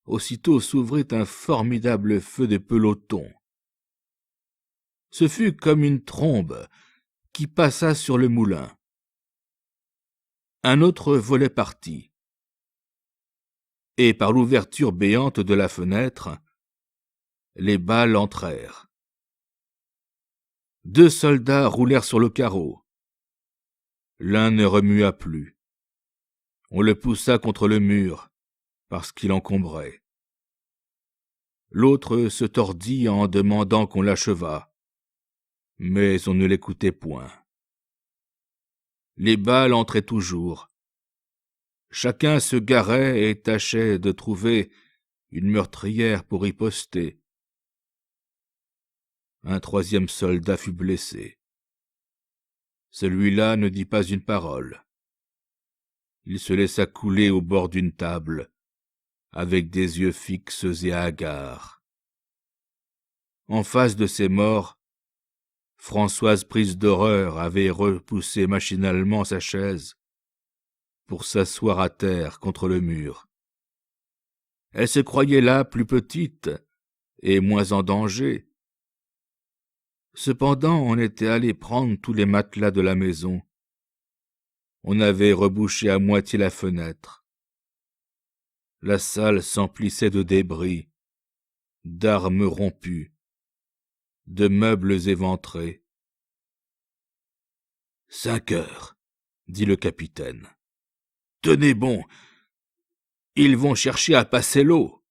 aussitôt s'ouvrit un formidable feu de peloton. Ce fut comme une trombe qui passa sur le moulin. Un autre volet partit, et par l'ouverture béante de la fenêtre, les balles entrèrent. 2 soldats roulèrent sur le carreau. L'un ne remua plus. On le poussa contre le mur, parce qu'il encombrait. L'autre se tordit en demandant qu'on l'achevât, mais on ne l'écoutait point. Les balles entraient toujours. Chacun se garait et tâchait de trouver une meurtrière pour riposter. Un 3e soldat fut blessé. Celui-là ne dit pas une parole. Il se laissa couler au bord d'une table, avec des yeux fixes et hagards. En face de ces morts, Françoise, prise d'horreur, avait repoussé machinalement sa chaise pour s'asseoir à terre contre le mur. Elle se croyait là plus petite et moins en danger. Cependant, on était allé prendre tous les matelas de la maison. On avait rebouché à moitié la fenêtre. La salle s'emplissait de débris, d'armes rompues, de meubles éventrés. 5 heures, dit le capitaine. Tenez bon, ils vont chercher à passer l'eau.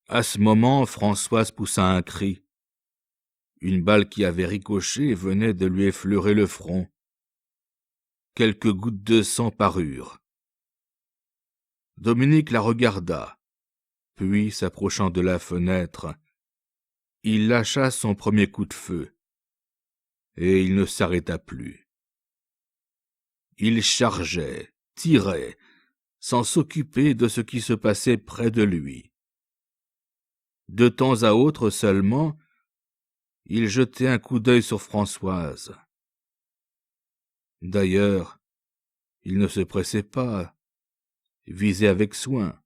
À ce moment, Françoise poussa un cri. Une balle qui avait ricoché venait de lui effleurer le front. Quelques gouttes de sang parurent. Dominique la regarda, puis, s'approchant de la fenêtre, il lâcha son premier coup de feu, et il ne s'arrêta plus. Il chargeait, tirait, sans s'occuper de ce qui se passait près de lui. De temps à autre seulement, il jetait un coup d'œil sur Françoise. D'ailleurs, il ne se pressait pas, visait avec soin.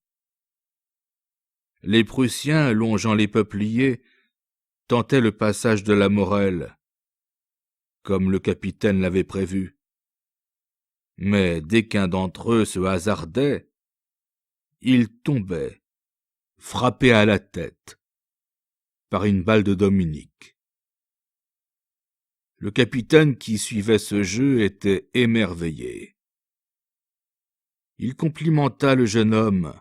Les Prussiens, longeant les peupliers, tentaient le passage de la Morelle, comme le capitaine l'avait prévu. Mais dès qu'un d'entre eux se hasardait, il tombait, frappé à la tête, par une balle de Dominique. Le capitaine qui suivait ce jeu était émerveillé. Il complimenta le jeune homme,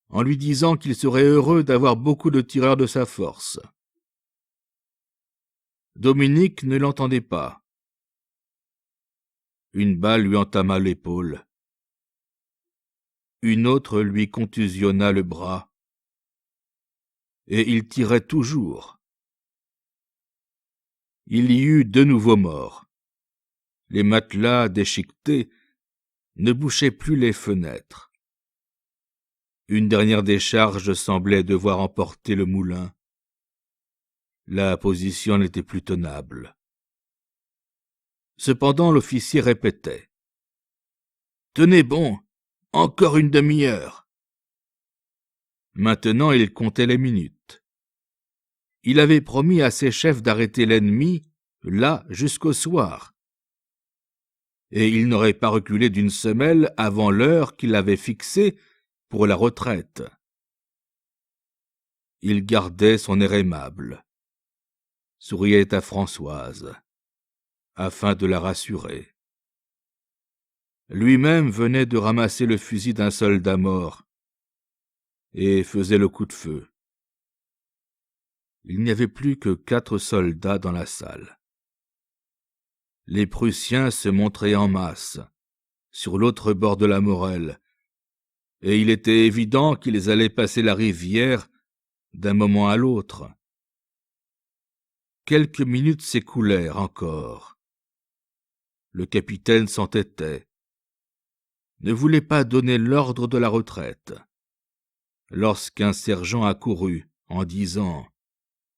en lui disant qu'il serait heureux d'avoir beaucoup de tireurs de sa force. Dominique ne l'entendait pas. Une balle lui entama l'épaule. Une autre lui contusionna le bras. Et il tirait toujours. Il y eut 2 nouveaux morts. Les matelas déchiquetés ne bouchaient plus les fenêtres. Une dernière décharge semblait devoir emporter le moulin. La position n'était plus tenable. Cependant, l'officier répétait. « Tenez bon, encore une demi-heure. » Maintenant, il comptait les minutes. Il avait promis à ses chefs d'arrêter l'ennemi, là, jusqu'au soir. Et il n'aurait pas reculé d'une semelle avant l'heure qu'il avait fixée pour la retraite. Il gardait son air aimable, souriait à Françoise, afin de la rassurer. Lui-même venait de ramasser le fusil d'un soldat mort et faisait le coup de feu. Il n'y avait plus que 4 soldats dans la salle. Les Prussiens se montraient en masse, sur l'autre bord de la Morelle, et il était évident qu'ils allaient passer la rivière d'un moment à l'autre. Quelques minutes s'écoulèrent encore. Le capitaine s'entêtait, ne voulait pas donner l'ordre de la retraite, lorsqu'un sergent accourut en disant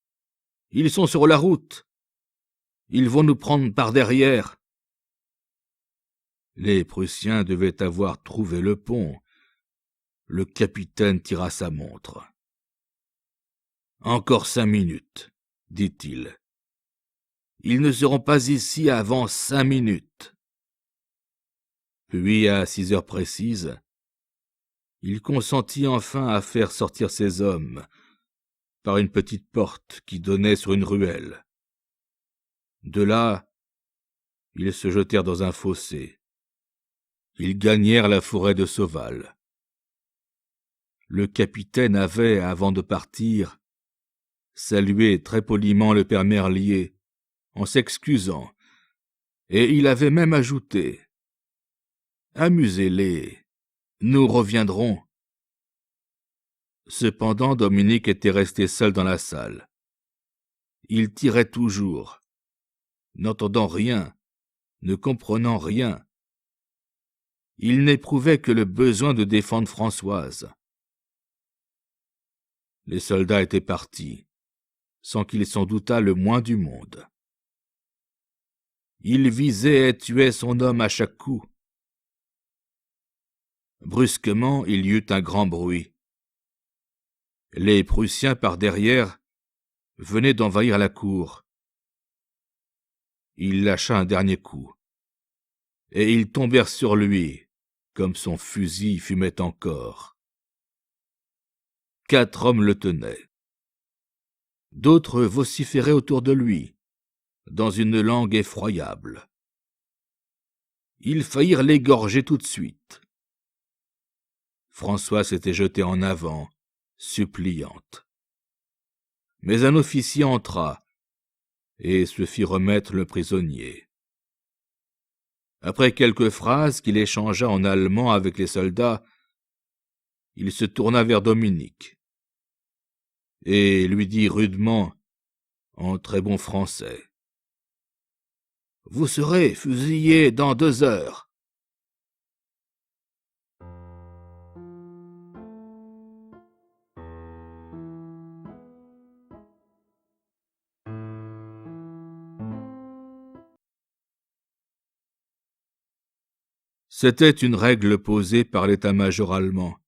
« Ils sont sur la route. Ils vont nous prendre par derrière. » Les Prussiens devaient avoir trouvé le pont. Le capitaine tira sa montre. « Encore 5 minutes, dit-il. Ils ne seront pas ici avant 5 minutes. » Puis, à 6 heures précises, il consentit enfin à faire sortir ses hommes par une petite porte qui donnait sur une ruelle. De là, ils se jetèrent dans un fossé. Ils gagnèrent la forêt de Sauval. Le capitaine avait, avant de partir, salué très poliment le père Merlier, en s'excusant, et il avait même ajouté « Amusez-les, nous reviendrons. » Cependant, Dominique était resté seul dans la salle. Il tirait toujours, n'entendant rien, ne comprenant rien. Il n'éprouvait que le besoin de défendre Françoise. Les soldats étaient partis, sans qu'il s'en doutât le moins du monde. Il visait et tuait son homme à chaque coup. Brusquement, il y eut un grand bruit. Les Prussiens, par derrière, venaient d'envahir la cour. Il lâcha un dernier coup, et ils tombèrent sur lui, comme son fusil fumait encore. 4 hommes le tenaient. D'autres vociféraient autour de lui, dans une langue effroyable. Ils faillirent l'égorger tout de suite. François s'était jetée en avant, suppliante. Mais un officier entra et se fit remettre le prisonnier. Après quelques phrases qu'il échangea en allemand avec les soldats, il se tourna vers Dominique et lui dit rudement, en très bon français, « Vous serez fusillé dans 2 heures. » C'était une règle posée par l'état-major allemand.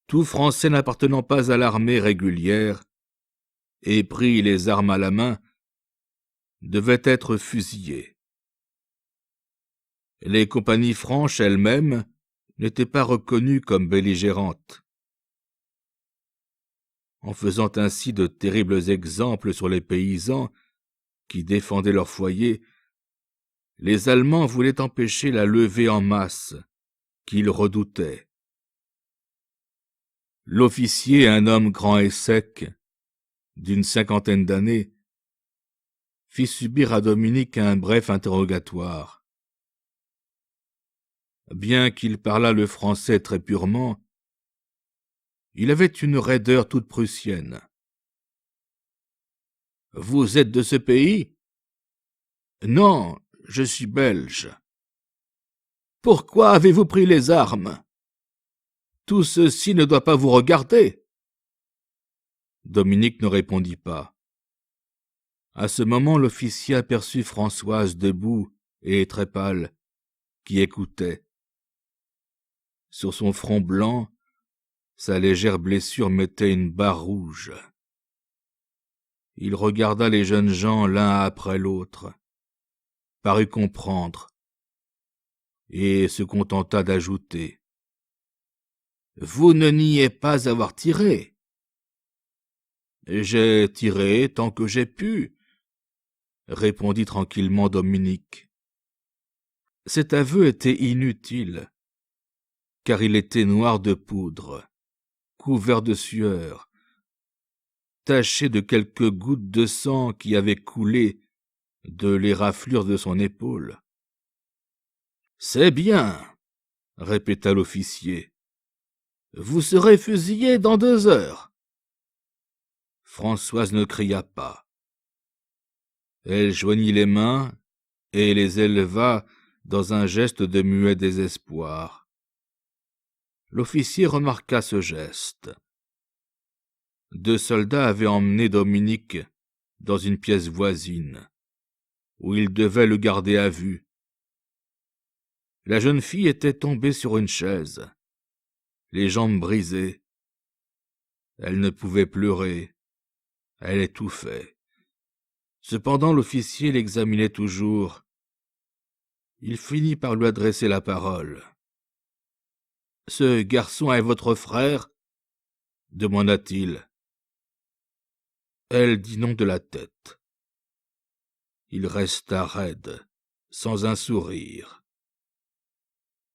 Tout Français n'appartenant pas à l'armée régulière et pris les armes à la main devait être fusillé. Les compagnies franches elles-mêmes n'étaient pas reconnues comme belligérantes. En faisant ainsi de terribles exemples sur les paysans qui défendaient leur foyer, les Allemands voulaient empêcher la levée en masse qu'ils redoutaient. L'officier, un homme grand et sec, d'une 50aine d'années, fit subir à Dominique un bref interrogatoire. Bien qu'il parlât le français très purement, il avait une raideur toute prussienne. « Vous êtes de ce pays ? » ?»« Non, je suis belge. »« Pourquoi avez-vous pris les armes ? Tout ceci ne doit pas vous regarder. » Dominique ne répondit pas. À ce moment, l'officier aperçut Françoise debout et très pâle, qui écoutait. Sur son front blanc, sa légère blessure mettait une barre rouge. Il regarda les jeunes gens l'un après l'autre, parut comprendre, et se contenta d'ajouter. « Vous ne niez pas avoir tiré. »« J'ai tiré tant que j'ai pu, » répondit tranquillement Dominique. Cet aveu était inutile, car il était noir de poudre, couvert de sueur, taché de quelques gouttes de sang qui avaient coulé de l'éraflure de son épaule. « C'est bien, » répéta l'officier. « Vous serez fusillé dans 2 heures. » Françoise ne cria pas. Elle joignit les mains et les éleva dans un geste de muet désespoir. L'officier remarqua ce geste. 2 soldats avaient emmené Dominique dans une pièce voisine, où ils devaient le garder à vue. La jeune fille était tombée sur une chaise. les jambes brisées. Elle ne pouvait pleurer, elle étouffait. Cependant l'officier l'examinait toujours. Il finit par lui adresser la parole. « Ce garçon est votre frère ?» demanda-t-il. Elle dit non de la tête. Il resta raide, sans un sourire.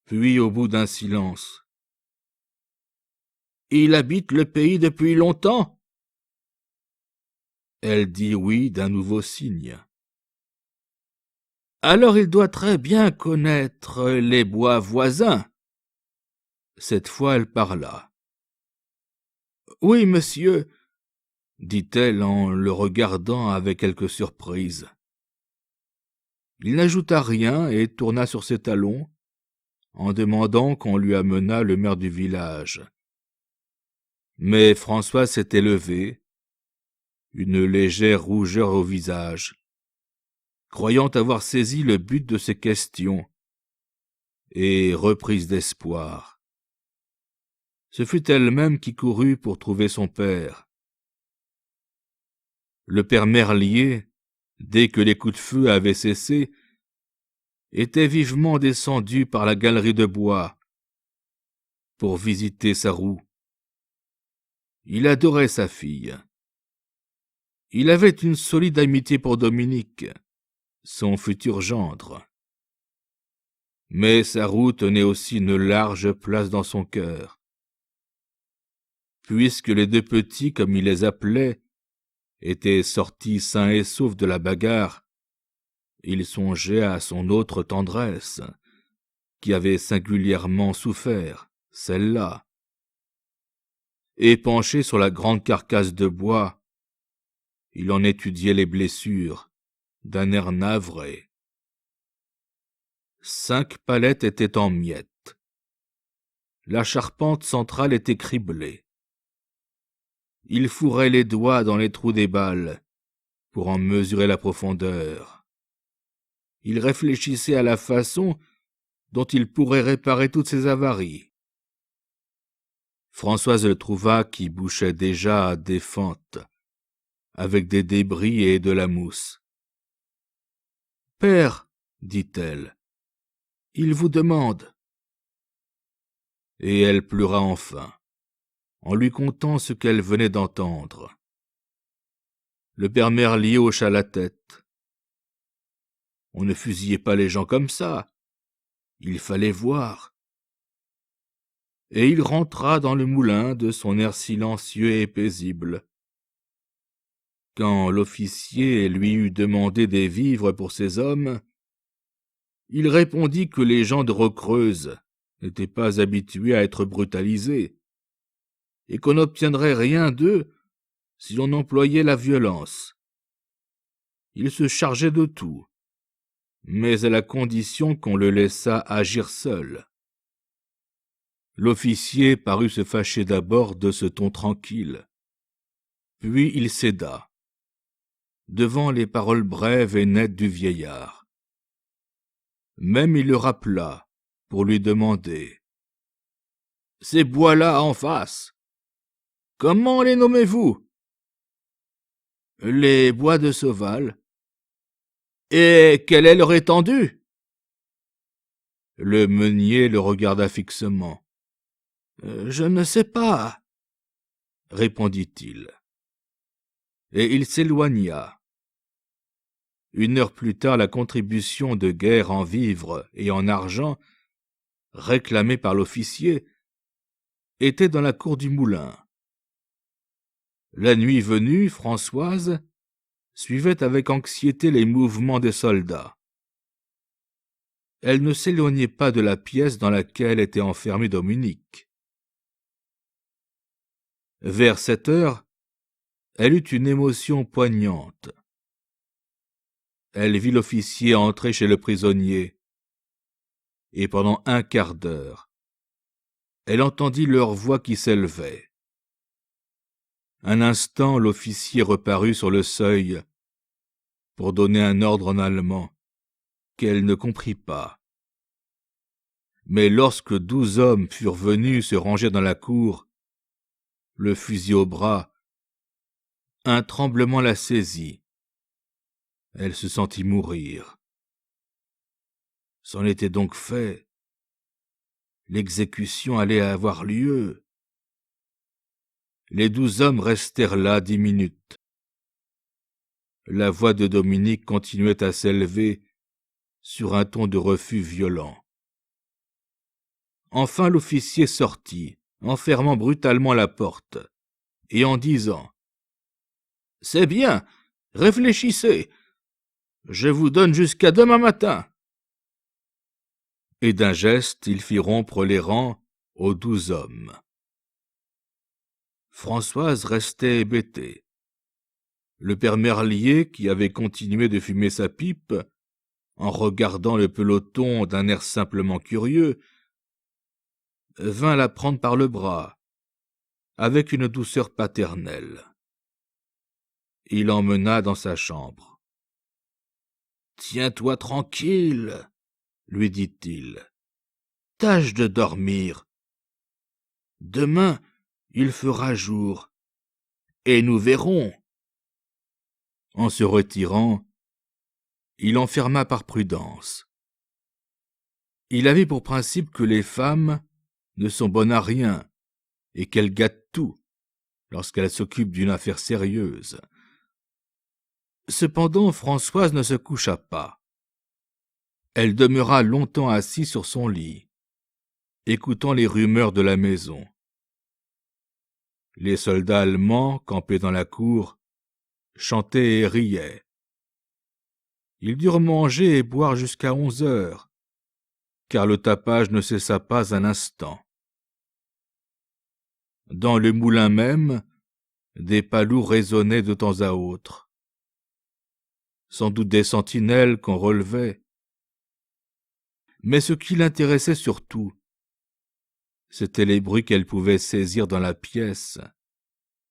Puis, au bout d'un silence, « Il habite le pays depuis longtemps ?» Elle dit oui d'un nouveau signe. « Alors il doit très bien connaître les bois voisins. » Cette fois elle parla. « Oui, monsieur, » dit-elle en le regardant avec quelque surprise. Il n'ajouta rien et tourna sur ses talons, en demandant qu'on lui amenât le maire du village. Mais Françoise s'était levée, une légère rougeur au visage, croyant avoir saisi le but de ses questions, et reprise d'espoir. Ce fut elle-même qui courut pour trouver son père. Le père Merlier, dès que les coups de feu avaient cessé, était vivement descendu par la galerie de bois pour visiter sa roue. Il adorait sa fille. Il avait une solide amitié pour Dominique, son futur gendre. Mais sa roue tenait aussi une large place dans son cœur. Puisque les deux petits, comme il les appelait, étaient sortis sains et saufs de la bagarre, il songeait à son autre tendresse, qui avait singulièrement souffert, celle-là. Et penché sur la grande carcasse de bois, il en étudiait les blessures, d'un air navré. 5 palettes étaient en miettes. La charpente centrale était criblée. Il fourrait les doigts dans les trous des balles pour en mesurer la profondeur. Il réfléchissait à la façon dont il pourrait réparer toutes ces avaries. Françoise le trouva qui bouchait déjà à des fentes, avec des débris et de la mousse. « Père, dit-elle, il vous demande. » Et elle pleura enfin, en lui contant ce qu'elle venait d'entendre. Le père Merlier hocha la tête. On ne fusillait pas les gens comme ça. Il fallait voir. Et il rentra dans le moulin de son air silencieux et paisible. Quand l'officier lui eut demandé des vivres pour ses hommes, il répondit que les gens de Rocreuse n'étaient pas habitués à être brutalisés, et qu'on n'obtiendrait rien d'eux si l'on employait la violence. Il se chargeait de tout, mais à la condition qu'on le laissât agir seul. L'officier parut se fâcher d'abord de ce ton tranquille. Puis il céda, devant les paroles brèves et nettes du vieillard. Même il le rappela, pour lui demander. « Ces bois-là en face, comment les nommez-vous ?»« Les bois de Sauval. »« Et quelle est leur étendue ?» Le meunier le regarda fixement. « Je ne sais pas, » répondit-il. Et il s'éloigna. 1 heure plus tard, la contribution de guerre en vivres et en argent, réclamée par l'officier, était dans la cour du moulin. La nuit venue, Françoise suivait avec anxiété les mouvements des soldats. Elle ne s'éloignait pas de la pièce dans laquelle était enfermé Dominique. Vers 7 heures, elle eut une émotion poignante. Elle vit l'officier entrer chez le prisonnier, et pendant 1/4 d'heure, elle entendit leurs voix qui s'élevaient. Un instant, l'officier reparut sur le seuil pour donner un ordre en allemand qu'elle ne comprit pas. Mais lorsque 12 hommes furent venus se ranger dans la cour, le fusil au bras, un tremblement la saisit. Elle se sentit mourir. C'en était donc fait. L'exécution allait avoir lieu. Les 12 hommes restèrent là 10 minutes. La voix de Dominique continuait à s'élever sur un ton de refus violent. Enfin l'officier sortit, en fermant brutalement la porte, et en disant « C'est bien, réfléchissez, je vous donne jusqu'à demain matin. » Et d'un geste, il fit rompre les rangs aux 12 hommes. Françoise restait hébétée. Le père Merlier, qui avait continué de fumer sa pipe, en regardant le peloton d'un air simplement curieux, vint la prendre par le bras, avec une douceur paternelle. Il l'emmena dans sa chambre. « Tiens-toi tranquille, » lui dit-il. « Tâche de dormir. Demain, il fera jour, et nous verrons. » En se retirant, il l'enferma par prudence. Il avait pour principe que les femmes ne sont bonnes à rien et qu'elles gâtent tout lorsqu'elles s'occupent d'une affaire sérieuse. Cependant, Françoise ne se coucha pas. Elle demeura longtemps assise sur son lit, écoutant les rumeurs de la maison. Les soldats allemands, campés dans la cour, chantaient et riaient. Ils durent manger et boire jusqu'à 11 heures, car le tapage ne cessa pas un instant. Dans le moulin même, des palous résonnaient de temps à autre. Sans doute des sentinelles qu'on relevait. Mais ce qui l'intéressait surtout, c'étaient les bruits qu'elle pouvait saisir dans la pièce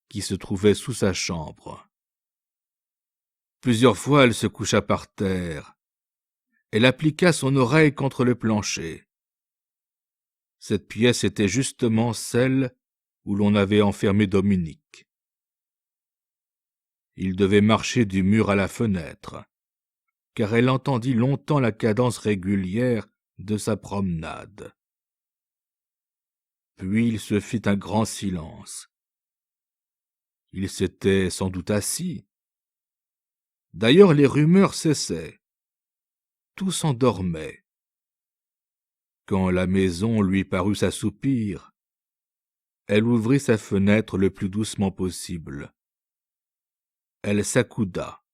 qui se trouvait sous sa chambre. Plusieurs fois, elle se coucha par terre. Elle appliqua son oreille contre le plancher. Cette pièce était justement celle où l'on avait enfermé Dominique. Il devait marcher du mur à la fenêtre, car elle entendit longtemps la cadence régulière de sa promenade. Puis il se fit un grand silence. Il s'était sans doute assis. D'ailleurs, les rumeurs cessaient. Tout s'endormait. Quand la maison lui parut s'assoupir, elle ouvrit sa fenêtre le plus doucement possible. Elle s'accouda.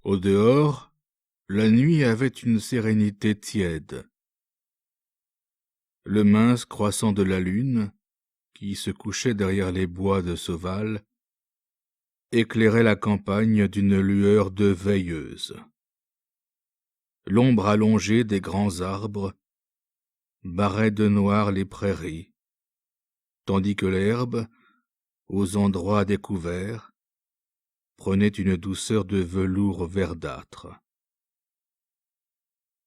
Au dehors, la nuit avait une sérénité tiède. Le mince croissant de la lune, qui se couchait derrière les bois de Sauval, éclairait la campagne d'une lueur de veilleuse. L'ombre allongée des grands arbres barrait de noir les prairies, tandis que l'herbe, aux endroits découverts, prenait une douceur de velours verdâtre.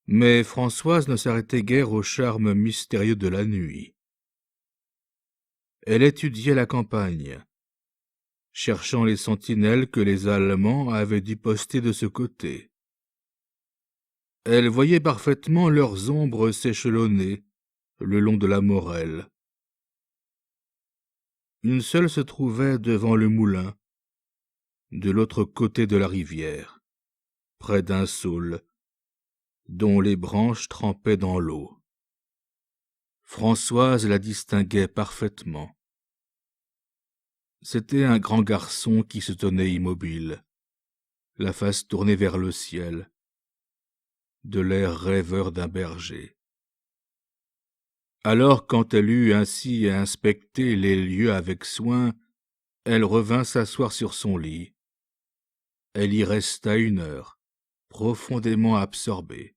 Mais Françoise ne s'arrêtait guère au charme mystérieux de la nuit. Elle étudiait la campagne, cherchant les sentinelles que les Allemands avaient dû poster de ce côté. Elle voyait parfaitement leurs ombres s'échelonner le long de la Morelle. Une seule se trouvait devant le moulin, de l'autre côté de la rivière, près d'un saule, dont les branches trempaient dans l'eau. Françoise la distinguait parfaitement. C'était un grand garçon qui se tenait immobile, la face tournée vers le ciel, de l'air rêveur d'un berger. Alors, quand elle eut ainsi inspecté les lieux avec soin, elle revint s'asseoir sur son lit. Elle y resta 1 heure, profondément absorbée.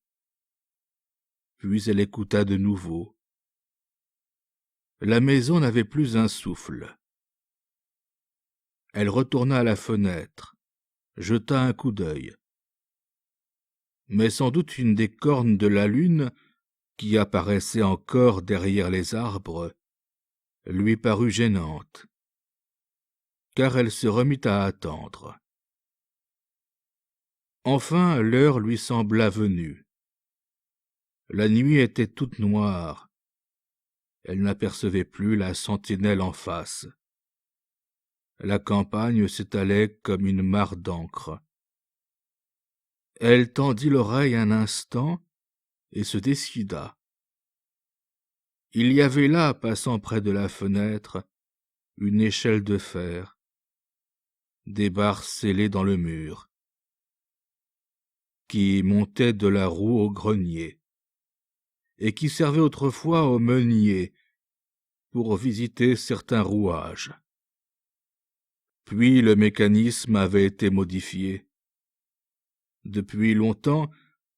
Puis elle écouta de nouveau. La maison n'avait plus un souffle. Elle retourna à la fenêtre, jeta un coup d'œil. Mais sans doute une des cornes de la lune, qui apparaissait encore derrière les arbres, lui parut gênante, car elle se remit à attendre. Enfin, l'heure lui sembla venue. La nuit était toute noire. Elle n'apercevait plus la sentinelle en face. La campagne s'étalait comme une mare d'encre. Elle tendit l'oreille un instant et se décida. Il y avait là, passant près de la fenêtre, une échelle de fer, des barres scellées dans le mur, qui montaient de la roue au grenier, et qui servaient autrefois au meunier pour visiter certains rouages. Puis le mécanisme avait été modifié. Depuis longtemps,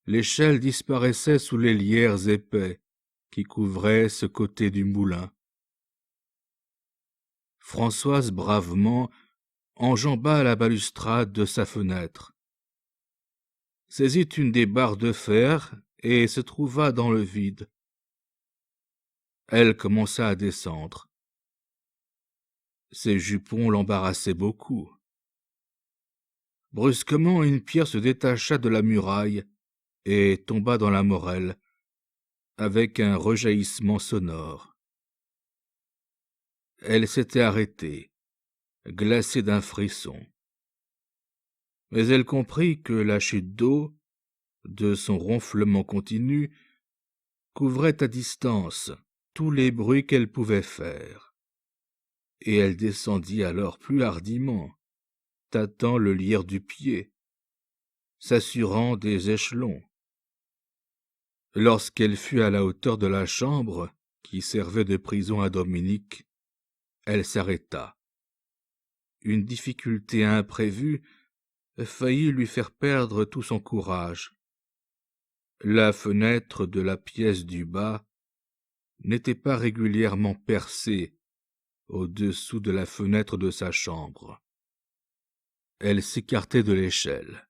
l'échelle disparaissait sous les lierres épais qui couvraient ce côté du moulin. Françoise bravement enjamba la balustrade de sa fenêtre, saisit une des barres de fer et se trouva dans le vide. Elle commença à descendre. Ses jupons l'embarrassaient beaucoup. Brusquement, une pierre se détacha de la muraille et tomba dans la morelle, avec un rejaillissement sonore. Elle s'était arrêtée, glacée d'un frisson. Mais elle comprit que la chute d'eau, de son ronflement continu, couvrait à distance tous les bruits qu'elle pouvait faire. Et elle descendit alors plus hardiment, tâtant le lierre du pied, s'assurant des échelons. Lorsqu'elle fut à la hauteur de la chambre qui servait de prison à Dominique, elle s'arrêta. Une difficulté imprévue faillit lui faire perdre tout son courage. La fenêtre de la pièce du bas n'était pas régulièrement percée au-dessous de la fenêtre de sa chambre. Elle s'écartait de l'échelle,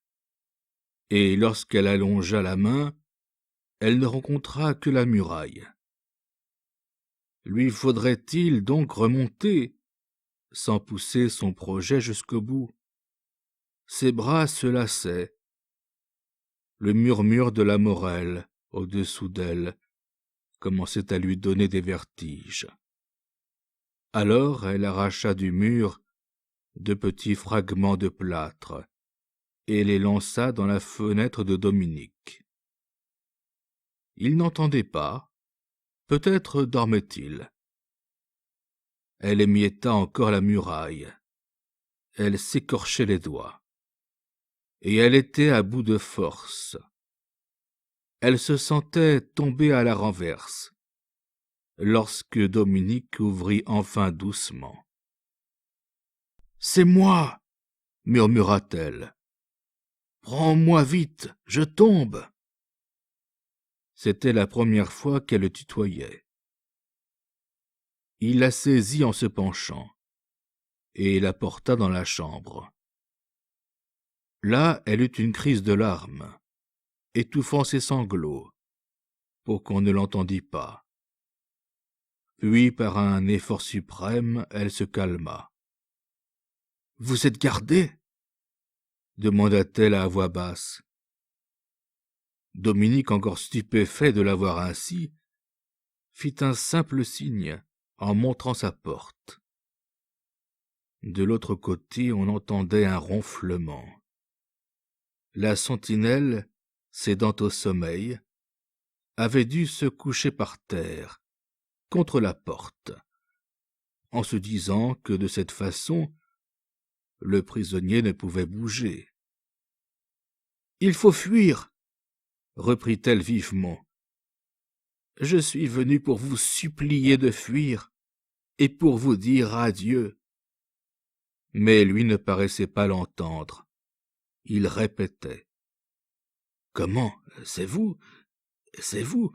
et lorsqu'elle allongea la main, elle ne rencontra que la muraille. Lui faudrait-il donc remonter, sans pousser son projet jusqu'au bout? Ses bras se lassaient. Le murmure de la Morelle, au-dessous d'elle, commençait à lui donner des vertiges. Alors elle arracha du mur de petits fragments de plâtre et les lança dans la fenêtre de Dominique. Il n'entendait pas, peut-être dormait-il. Elle émietta encore la muraille. Elle s'écorchait les doigts. Et elle était à bout de force. Elle se sentait tomber à la renverse, lorsque Dominique ouvrit enfin doucement. « C'est moi !» murmura-t-elle. « Prends-moi vite, je tombe !» C'était la première fois qu'elle le tutoyait. Il la saisit en se penchant et la porta dans la chambre. Là, elle eut une crise de larmes, étouffant ses sanglots, pour qu'on ne l'entendît pas. Puis, par un effort suprême, elle se calma. « Vous êtes gardé ?» demanda-t-elle à voix basse. Dominique, encore stupéfait de la voir ainsi, fit un simple signe en montrant sa porte. De l'autre côté, on entendait un ronflement. La sentinelle, cédant au sommeil, avait dû se coucher par terre, contre la porte, en se disant que de cette façon, le prisonnier ne pouvait bouger. « Il faut fuir !» reprit-elle vivement. « Je suis venue pour vous supplier de fuir et pour vous dire adieu. » Mais lui ne paraissait pas l'entendre. Il répétait. « Comment? C'est vous? C'est vous?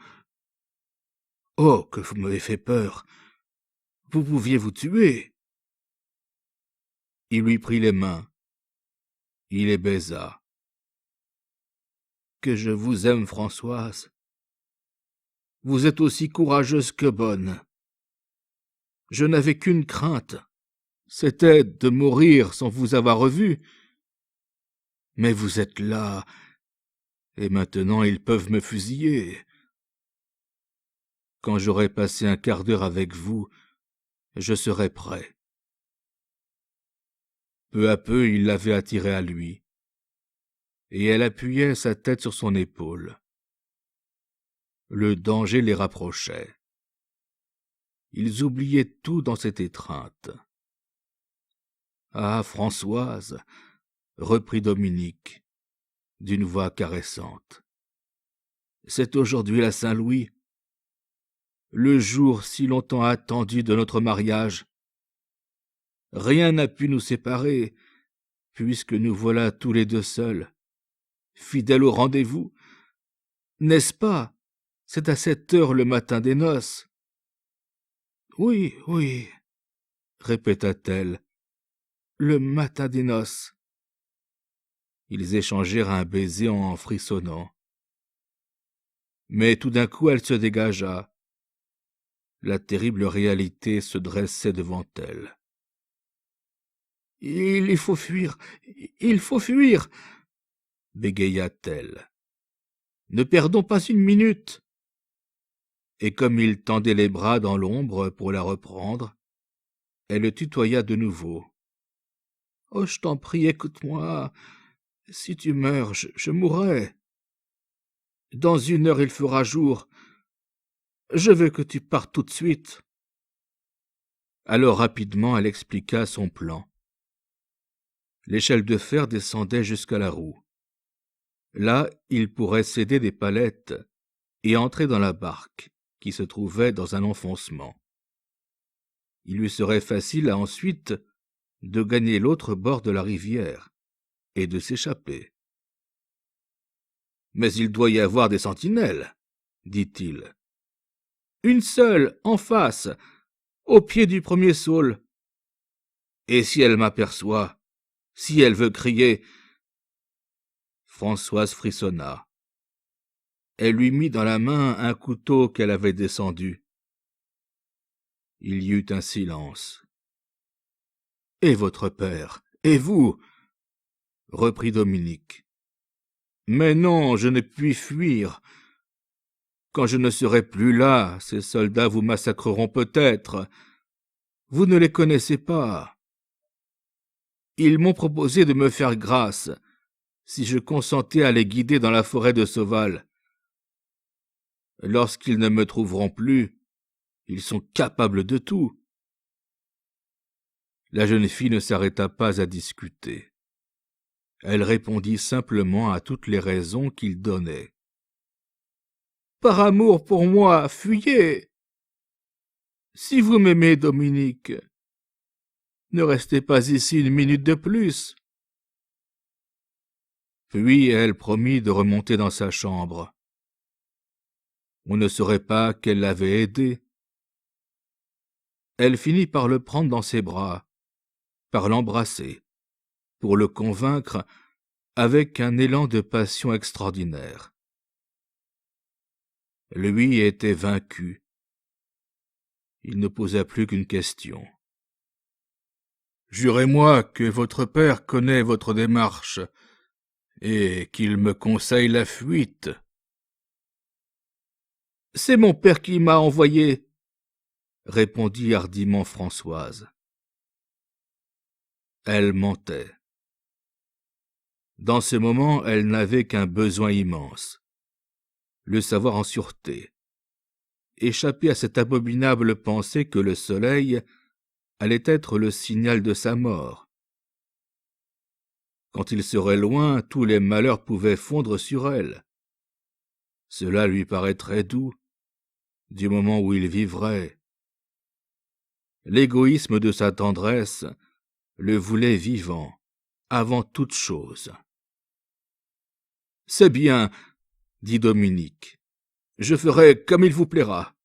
Oh, que vous m'avez fait peur! Vous pouviez vous tuer. » Il lui prit les mains. Il les baisa. « Que je vous aime, Françoise. Vous êtes aussi courageuse que bonne. Je n'avais qu'une crainte, c'était de mourir sans vous avoir revu. Mais vous êtes là, et maintenant ils peuvent me fusiller. Quand j'aurai passé un quart d'heure avec vous, je serai prêt. » Peu à peu, il l'avait attirée à lui, et elle appuyait sa tête sur son épaule. Le danger les rapprochait. Ils oubliaient tout dans cette étreinte. « Ah, Françoise !» reprit Dominique, d'une voix caressante. « C'est aujourd'hui la Saint-Louis, le jour si longtemps attendu de notre mariage. Rien n'a pu nous séparer, puisque nous voilà tous les deux seuls, fidèles au rendez-vous. N'est-ce pas? C'est à 7 heures le matin des noces. »« Oui, oui, » répéta-t-elle, « le matin des noces. » Ils échangèrent un baiser en frissonnant. Mais tout d'un coup elle se dégagea. La terrible réalité se dressait devant elle. « Il faut fuir, il faut fuir !» bégaya-t-elle. « Ne perdons pas une minute !» Et comme il tendait les bras dans l'ombre pour la reprendre, elle le tutoya de nouveau. « Oh, je t'en prie, écoute-moi. Si tu meurs, je mourrai. Dans 1 heure, il fera jour. Je veux que tu partes tout de suite. » Alors rapidement, elle expliqua son plan. L'échelle de fer descendait jusqu'à la roue. Là, il pourrait céder des palettes et entrer dans la barque, qui se trouvait dans un enfoncement. Il lui serait facile ensuite de gagner l'autre bord de la rivière et de s'échapper. « Mais il doit y avoir des sentinelles, » dit-il. « Une seule, en face, au pied du premier saule. Et si elle m'aperçoit, si elle veut crier... » Françoise frissonna. Elle lui mit dans la main un couteau qu'elle avait descendu. Il y eut un silence. « Et votre père? Et vous ?» reprit Dominique. « Mais non, je ne puis fuir. Quand je ne serai plus là, ces soldats vous massacreront peut-être. Vous ne les connaissez pas. Ils m'ont proposé de me faire grâce si je consentais à les guider dans la forêt de Sauval. Lorsqu'ils ne me trouveront plus, ils sont capables de tout. » La jeune fille ne s'arrêta pas à discuter. Elle répondit simplement à toutes les raisons qu'il donnait. « Par amour pour moi, fuyez. Si vous m'aimez, Dominique, ne restez pas ici 1 minute de plus. » Puis elle promit de remonter dans sa chambre. On ne saurait pas qu'elle l'avait aidé. Elle finit par le prendre dans ses bras, par l'embrasser, pour le convaincre avec un élan de passion extraordinaire. Lui était vaincu. Il ne posa plus qu'une question. « Jurez-moi que votre père connaît votre démarche et qu'il me conseille la fuite. »« C'est mon père qui m'a envoyé, » répondit hardiment Françoise. Elle mentait. Dans ce moment, elle n'avait qu'un besoin immense, le savoir en sûreté, échapper à cette abominable pensée que le soleil allait être le signal de sa mort. Quand il serait loin, tous les malheurs pouvaient fondre sur elle. Cela lui paraîtrait doux, du moment où il vivrait. L'égoïsme de sa tendresse le voulait vivant, avant toute chose. « C'est bien, » dit Dominique, « je ferai comme il vous plaira. »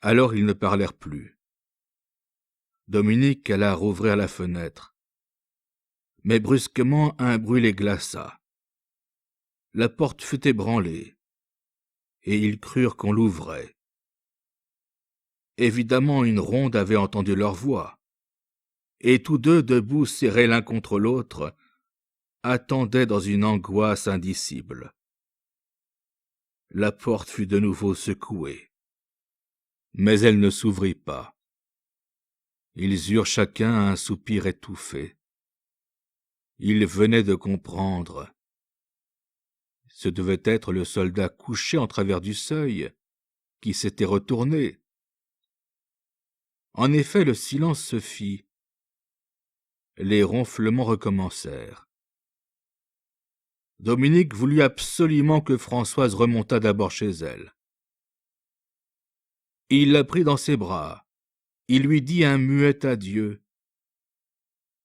Alors ils ne parlèrent plus. Dominique alla rouvrir la fenêtre. Mais brusquement un bruit les glaça. La porte fut ébranlée, et ils crurent qu'on l'ouvrait. Évidemment, une ronde avait entendu leur voix, et tous deux, debout serrés l'un contre l'autre, attendaient dans une angoisse indicible. La porte fut de nouveau secouée, mais elle ne s'ouvrit pas. Ils eurent chacun un soupir étouffé. Ils venaient de comprendre. Ce devait être le soldat couché en travers du seuil, qui s'était retourné. En effet, le silence se fit. Les ronflements recommencèrent. Dominique voulut absolument que Françoise remontât d'abord chez elle. Il la prit dans ses bras. Il lui dit un muet adieu.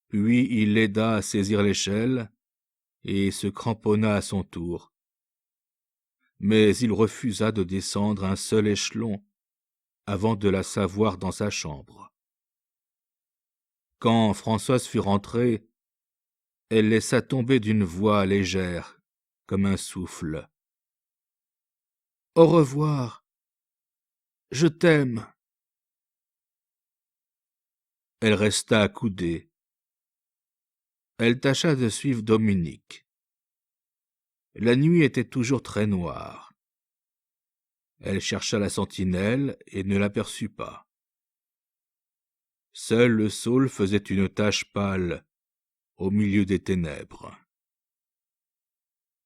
Puis il l'aida à saisir l'échelle et se cramponna à son tour. Mais il refusa de descendre un seul échelon avant de la savoir dans sa chambre. Quand Françoise fut rentrée, elle laissa tomber d'une voix légère, comme un souffle. « Au revoir. Je t'aime. » Elle resta accoudée. Elle tâcha de suivre Dominique. La nuit était toujours très noire. Elle chercha la sentinelle et ne l'aperçut pas. Seul le saule faisait une tache pâle au milieu des ténèbres.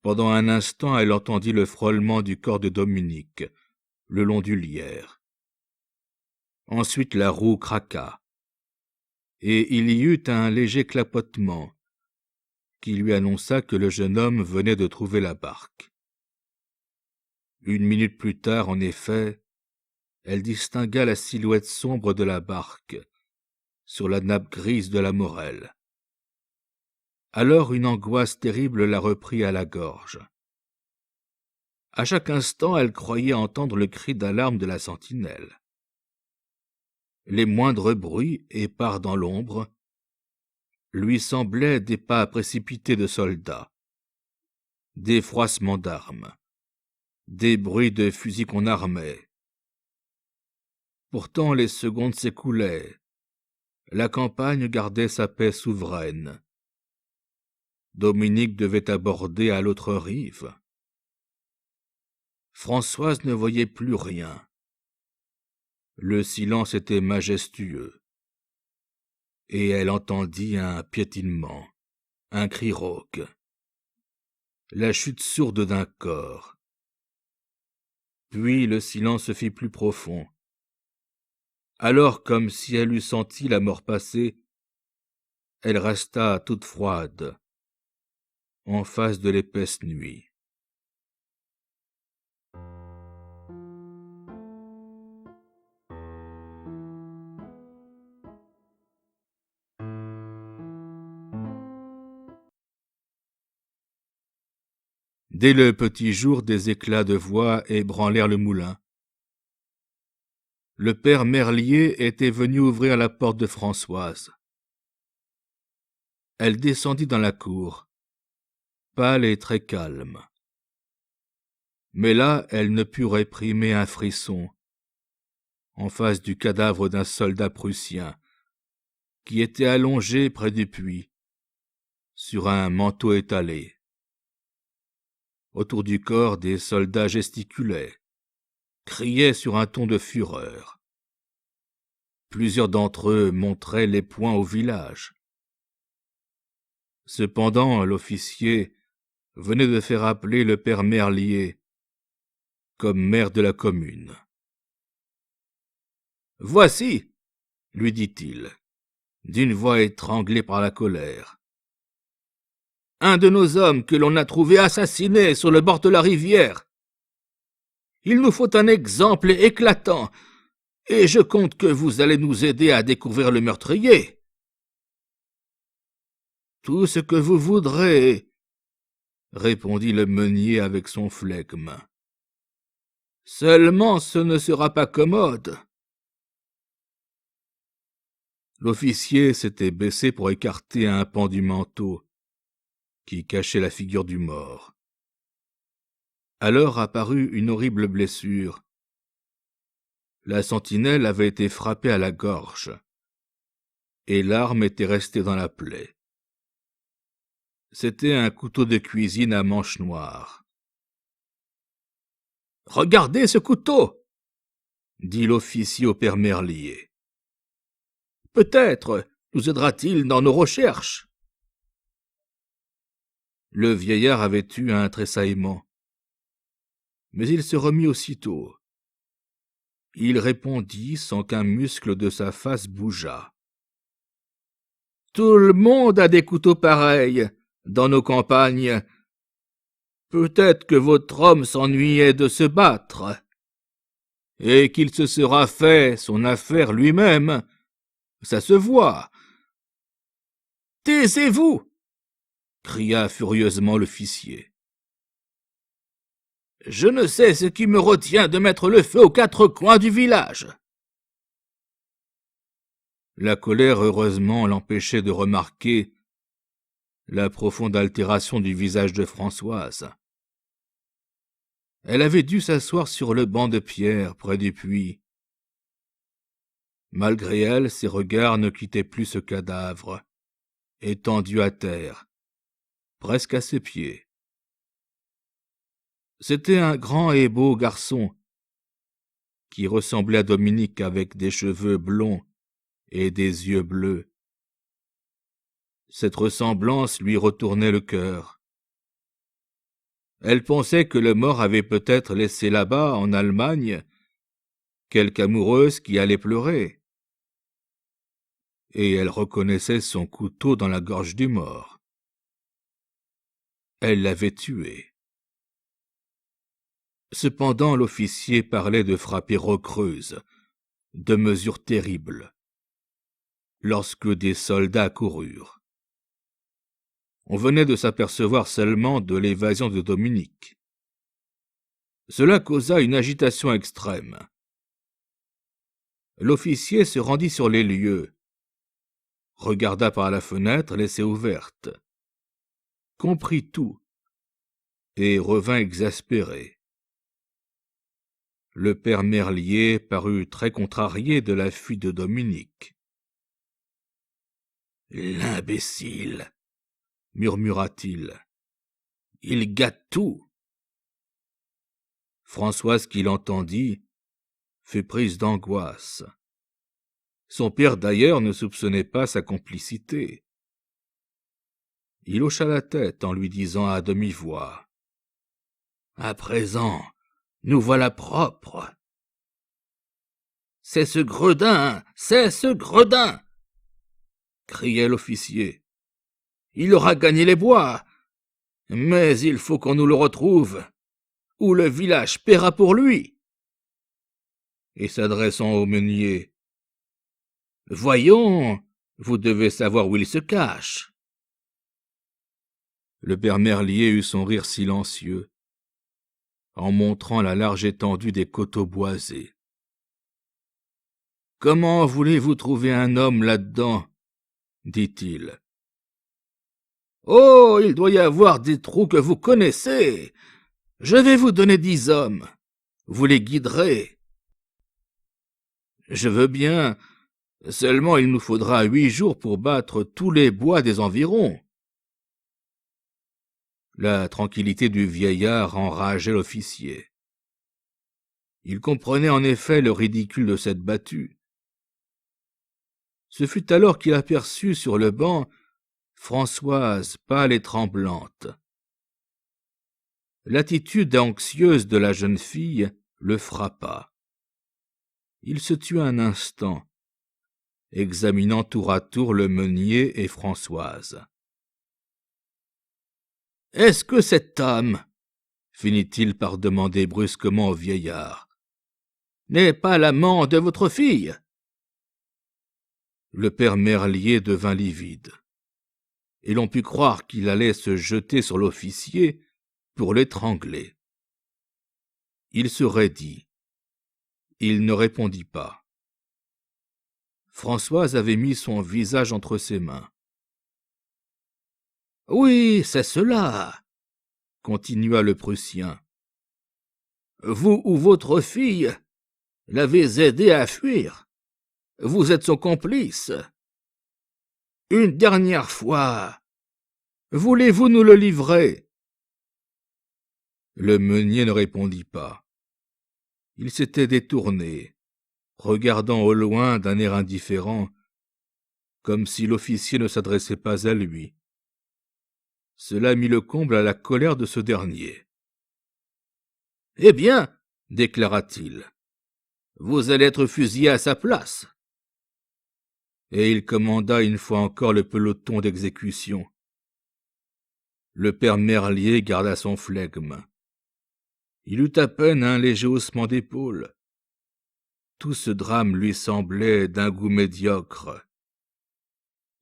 Pendant un instant, elle entendit le frôlement du corps de Dominique, le long du lierre. Ensuite, la roue craqua, et il y eut un léger clapotement qui lui annonça que le jeune homme venait de trouver la barque. Une minute plus tard, en effet, elle distingua la silhouette sombre de la barque sur la nappe grise de la Morelle. Alors une angoisse terrible la reprit à la gorge. À chaque instant, elle croyait entendre le cri d'alarme de la sentinelle. Les moindres bruits, épars dans l'ombre, lui semblaient des pas précipités de soldats, des froissements d'armes, des bruits de fusils qu'on armait. Pourtant les secondes s'écoulaient. La campagne gardait sa paix souveraine. Dominique devait aborder à l'autre rive. Françoise ne voyait plus rien. Le silence était majestueux. Et elle entendit un piétinement, un cri rauque, la chute sourde d'un corps. Puis le silence se fit plus profond. Alors, comme si elle eût senti la mort passer, elle resta toute froide, en face de l'épaisse nuit. Dès le petit jour, des éclats de voix ébranlèrent le moulin. Le père Merlier était venu ouvrir la porte de Françoise. Elle descendit dans la cour, pâle et très calme. Mais là, elle ne put réprimer un frisson, en face du cadavre d'un soldat prussien, qui était allongé près du puits, sur un manteau étalé. Autour du corps, des soldats gesticulaient, criaient sur un ton de fureur. Plusieurs d'entre eux montraient les poings au village. Cependant, l'officier venait de faire appeler le père Merlier comme maire de la commune. « Voici, » lui dit-il, d'une voix étranglée par la colère, « un de nos hommes que l'on a trouvé assassiné sur le bord de la rivière. Il nous faut un exemple éclatant, et je compte que vous allez nous aider à découvrir le meurtrier. »« Tout ce que vous voudrez, » répondit le meunier avec son flegme. « Seulement ce ne sera pas commode. » L'officier s'était baissé pour écarter un pan du manteau qui cachait la figure du mort. Alors apparut une horrible blessure. La sentinelle avait été frappée à la gorge, et l'arme était restée dans la plaie. C'était un couteau de cuisine à manche noire. « Regardez ce couteau !» dit l'officier au père Merlier. « Peut-être nous aidera-t-il dans nos recherches. » Le vieillard avait eu un tressaillement, mais il se remit aussitôt. Il répondit sans qu'un muscle de sa face bougeât. « Tout le monde a des couteaux pareils dans nos campagnes. Peut-être que votre homme s'ennuyait de se battre, et qu'il se sera fait son affaire lui-même. Ça se voit. »« Taisez-vous !» cria furieusement l'officier. « Je ne sais ce qui me retient de mettre le feu aux quatre coins du village. » La colère heureusement l'empêchait de remarquer la profonde altération du visage de Françoise. Elle avait dû s'asseoir sur le banc de pierre près du puits. Malgré elle, ses regards ne quittaient plus ce cadavre, étendu à terre, presque à ses pieds. C'était un grand et beau garçon, qui ressemblait à Dominique avec des cheveux blonds et des yeux bleus. Cette ressemblance lui retournait le cœur. Elle pensait que le mort avait peut-être laissé là-bas, en Allemagne, quelque amoureuse qui allait pleurer. Et elle reconnaissait son couteau dans la gorge du mort. Elle l'avait tué. Cependant, l'officier parlait de frapper Rocreuse, de mesures terribles, lorsque des soldats coururent. On venait de s'apercevoir seulement de l'évasion de Dominique. Cela causa une agitation extrême. L'officier se rendit sur les lieux, regarda par la fenêtre laissée ouverte, comprit tout, et revint exaspéré. Le père Merlier parut très contrarié de la fuite de Dominique. « L'imbécile !» murmura-t-il. « Il gâte tout !» Françoise, qui l'entendit, fut prise d'angoisse. Son père, d'ailleurs, ne soupçonnait pas sa complicité. Il hocha la tête en lui disant à demi-voix : « À présent, nous voilà propres. »« C'est ce gredin, c'est ce gredin !» criait l'officier. « Il aura gagné les bois, mais il faut qu'on nous le retrouve, ou le village paiera pour lui. » Et s'adressant au meunier : « Voyons, vous devez savoir où il se cache. » Le père Merlier eut son rire silencieux, en montrant la large étendue des coteaux boisés. « Comment voulez-vous trouver un homme là-dedans ? » dit-il. « Oh, il doit y avoir des trous que vous connaissez. Je vais vous donner 10 hommes. Vous les guiderez. »« Je veux bien, seulement il nous faudra 8 jours pour battre tous les bois des environs. » La tranquillité du vieillard enrageait l'officier. Il comprenait en effet le ridicule de cette battue. Ce fut alors qu'il aperçut sur le banc Françoise, pâle et tremblante. L'attitude anxieuse de la jeune fille le frappa. Il se tut un instant, examinant tour à tour le meunier et Françoise. « Est-ce que cet homme, finit-il par demander brusquement au vieillard, n'est pas l'amant de votre fille ?» Le père Merlier devint livide, et l'on put croire qu'il allait se jeter sur l'officier pour l'étrangler. Il se raidit. Il ne répondit pas. Françoise avait mis son visage entre ses mains. « Oui, c'est cela, » continua le Prussien.
vous ou votre fille l'avez aidé à fuir. Vous êtes son complice. Une dernière fois, voulez-vous nous le livrer? »
Le meunier ne répondit pas. Il s'était détourné, regardant au loin d'un air indifférent, comme si l'officier ne s'adressait pas à lui. Cela mit le comble à la colère de ce dernier.
« Eh bien, déclara-t-il, vous allez être fusillé à sa place. »
Et il commanda une fois encore le peloton d'exécution. Le père Merlier garda son flegme. Il eut à peine un léger haussement d'épaule. Tout ce drame lui semblait d'un goût médiocre.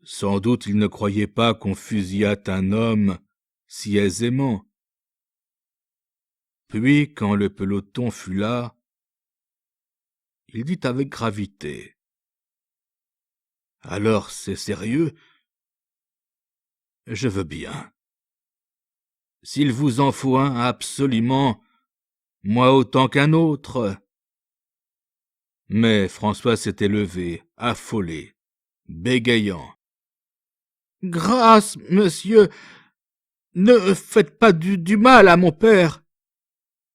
Sans doute il ne croyait pas qu'on fusillât un homme si aisément. Puis, quand le peloton fut là, il dit avec gravité: « Alors c'est sérieux? Je veux bien. S'il vous en faut un absolument, moi autant qu'un autre. » Mais François s'était levé, affolé, bégayant.
« Grâce, monsieur, ne faites pas du mal à mon père.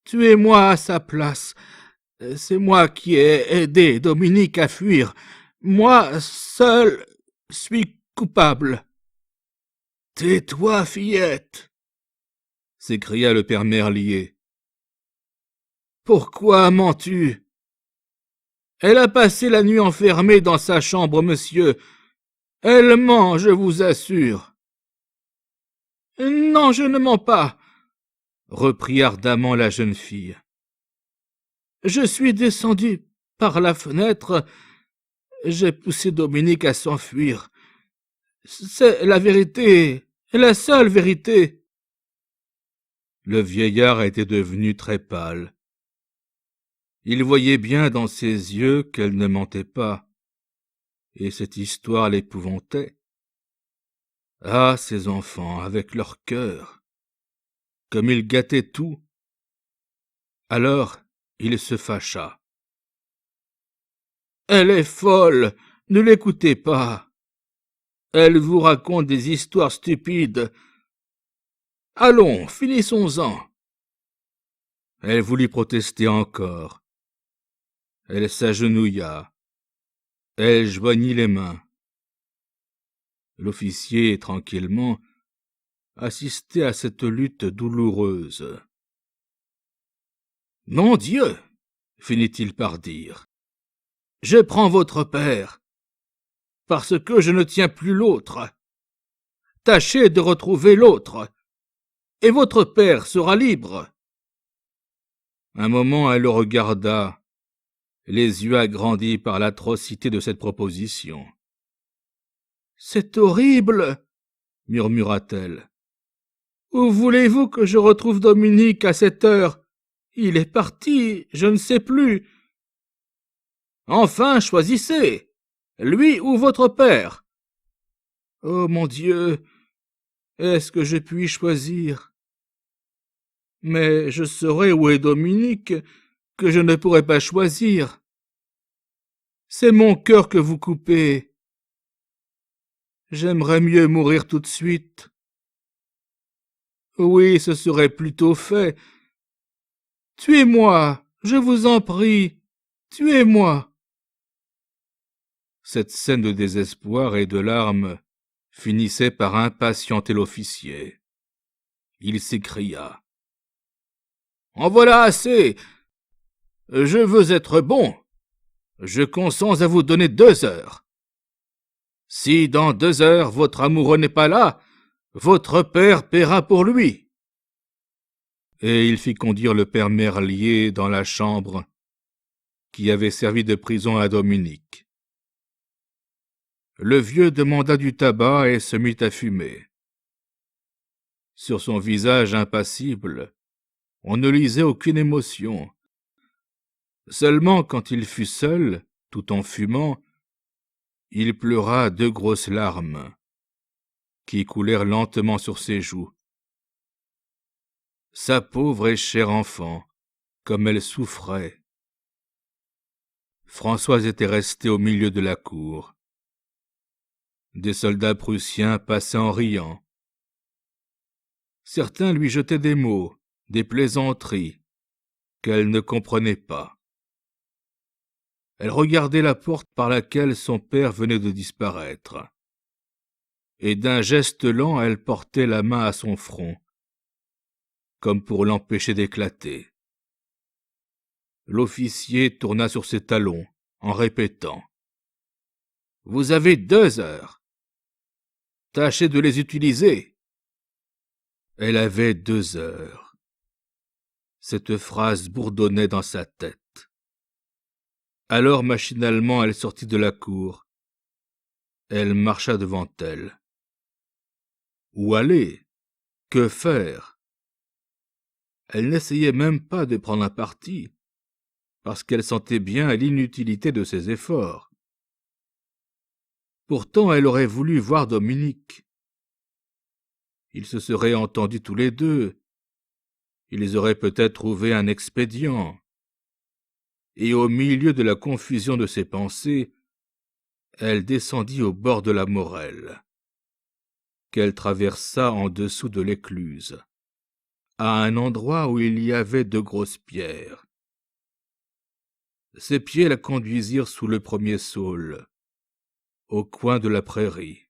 Tuez-moi à sa place. C'est moi qui ai aidé Dominique à fuir. Moi seul suis coupable. »« Tais-toi, fillette !»
s'écria le père Merlier.
« Pourquoi mens-tu? Elle a passé la nuit enfermée dans sa chambre, monsieur. Elle ment, je vous assure. »« Non, je ne mens pas, » reprit ardemment la jeune fille. « Je suis descendu par la fenêtre. J'ai poussé Dominique à s'enfuir. C'est la vérité, la seule vérité. »
Le vieillard était devenu très pâle. Il voyait bien dans ses yeux qu'elle ne mentait pas, et cette histoire l'épouvantait. Ah, ces enfants, avec leur cœur, comme ils gâtaient tout. Alors, il se fâcha.
« Elle est folle, ne l'écoutez pas. Elle vous raconte des histoires stupides. Allons, finissons-en. »
Elle voulut protester encore. Elle s'agenouilla. Elle joignit les mains. L'officier, tranquillement, assistait à cette lutte douloureuse.
« Mon Dieu !» finit-il par dire. « Je prends votre père, parce que je ne tiens plus l'autre. Tâchez de retrouver l'autre, et votre père sera libre. »
Un moment, elle le regarda, les yeux agrandis par l'atrocité de cette proposition.
« C'est horrible, » murmura-t-elle. « Où voulez-vous que je retrouve Dominique à cette heure? Il est parti, je ne sais plus. »« Enfin, choisissez, lui ou votre père. »« Oh mon Dieu, est-ce que je puis choisir? Mais je saurai où est Dominique, que je ne pourrai pas choisir. C'est mon cœur que vous coupez. J'aimerais mieux mourir tout de suite. Oui, ce serait plutôt fait. Tuez-moi, je vous en prie, tuez-moi. »
Cette scène de désespoir et de larmes finissait par impatienter l'officier. Il s'écria:
« En voilà assez. Je veux être bon. Je consens à vous donner 2 heures. Si dans 2 heures votre amoureux n'est pas là, votre père paiera pour lui. »
Et il fit conduire le père Merlier dans la chambre qui avait servi de prison à Dominique. Le vieux demanda du tabac et se mit à fumer. Sur son visage impassible, on ne lisait aucune émotion. Seulement, quand il fut seul, tout en fumant, il pleura 2 grosses larmes, qui coulèrent lentement sur ses joues. Sa pauvre et chère enfant, comme elle souffrait. Françoise était restée au milieu de la cour. Des soldats prussiens passaient en riant. Certains lui jetaient des mots, des plaisanteries, qu'elle ne comprenait pas. Elle regardait la porte par laquelle son père venait de disparaître. Et d'un geste lent, elle portait la main à son front, comme pour l'empêcher d'éclater. L'officier tourna sur ses talons, en répétant « Vous avez 2 heures. Tâchez de les utiliser. » Elle avait 2 heures. Cette phrase bourdonnait dans sa tête. Alors, machinalement, elle sortit de la cour. Elle marcha devant elle. Où aller? Que faire? Elle n'essayait même pas de prendre un parti, parce qu'elle sentait bien l'inutilité de ses efforts. Pourtant, elle aurait voulu voir Dominique. Ils se seraient entendus tous les deux. Ils auraient peut-être trouvé un expédient. Et au milieu de la confusion de ses pensées, elle descendit au bord de la Morelle, qu'elle traversa en dessous de l'écluse, à un endroit où il y avait 2 grosses pierres. Ses pieds la conduisirent sous le premier saule, au coin de la prairie.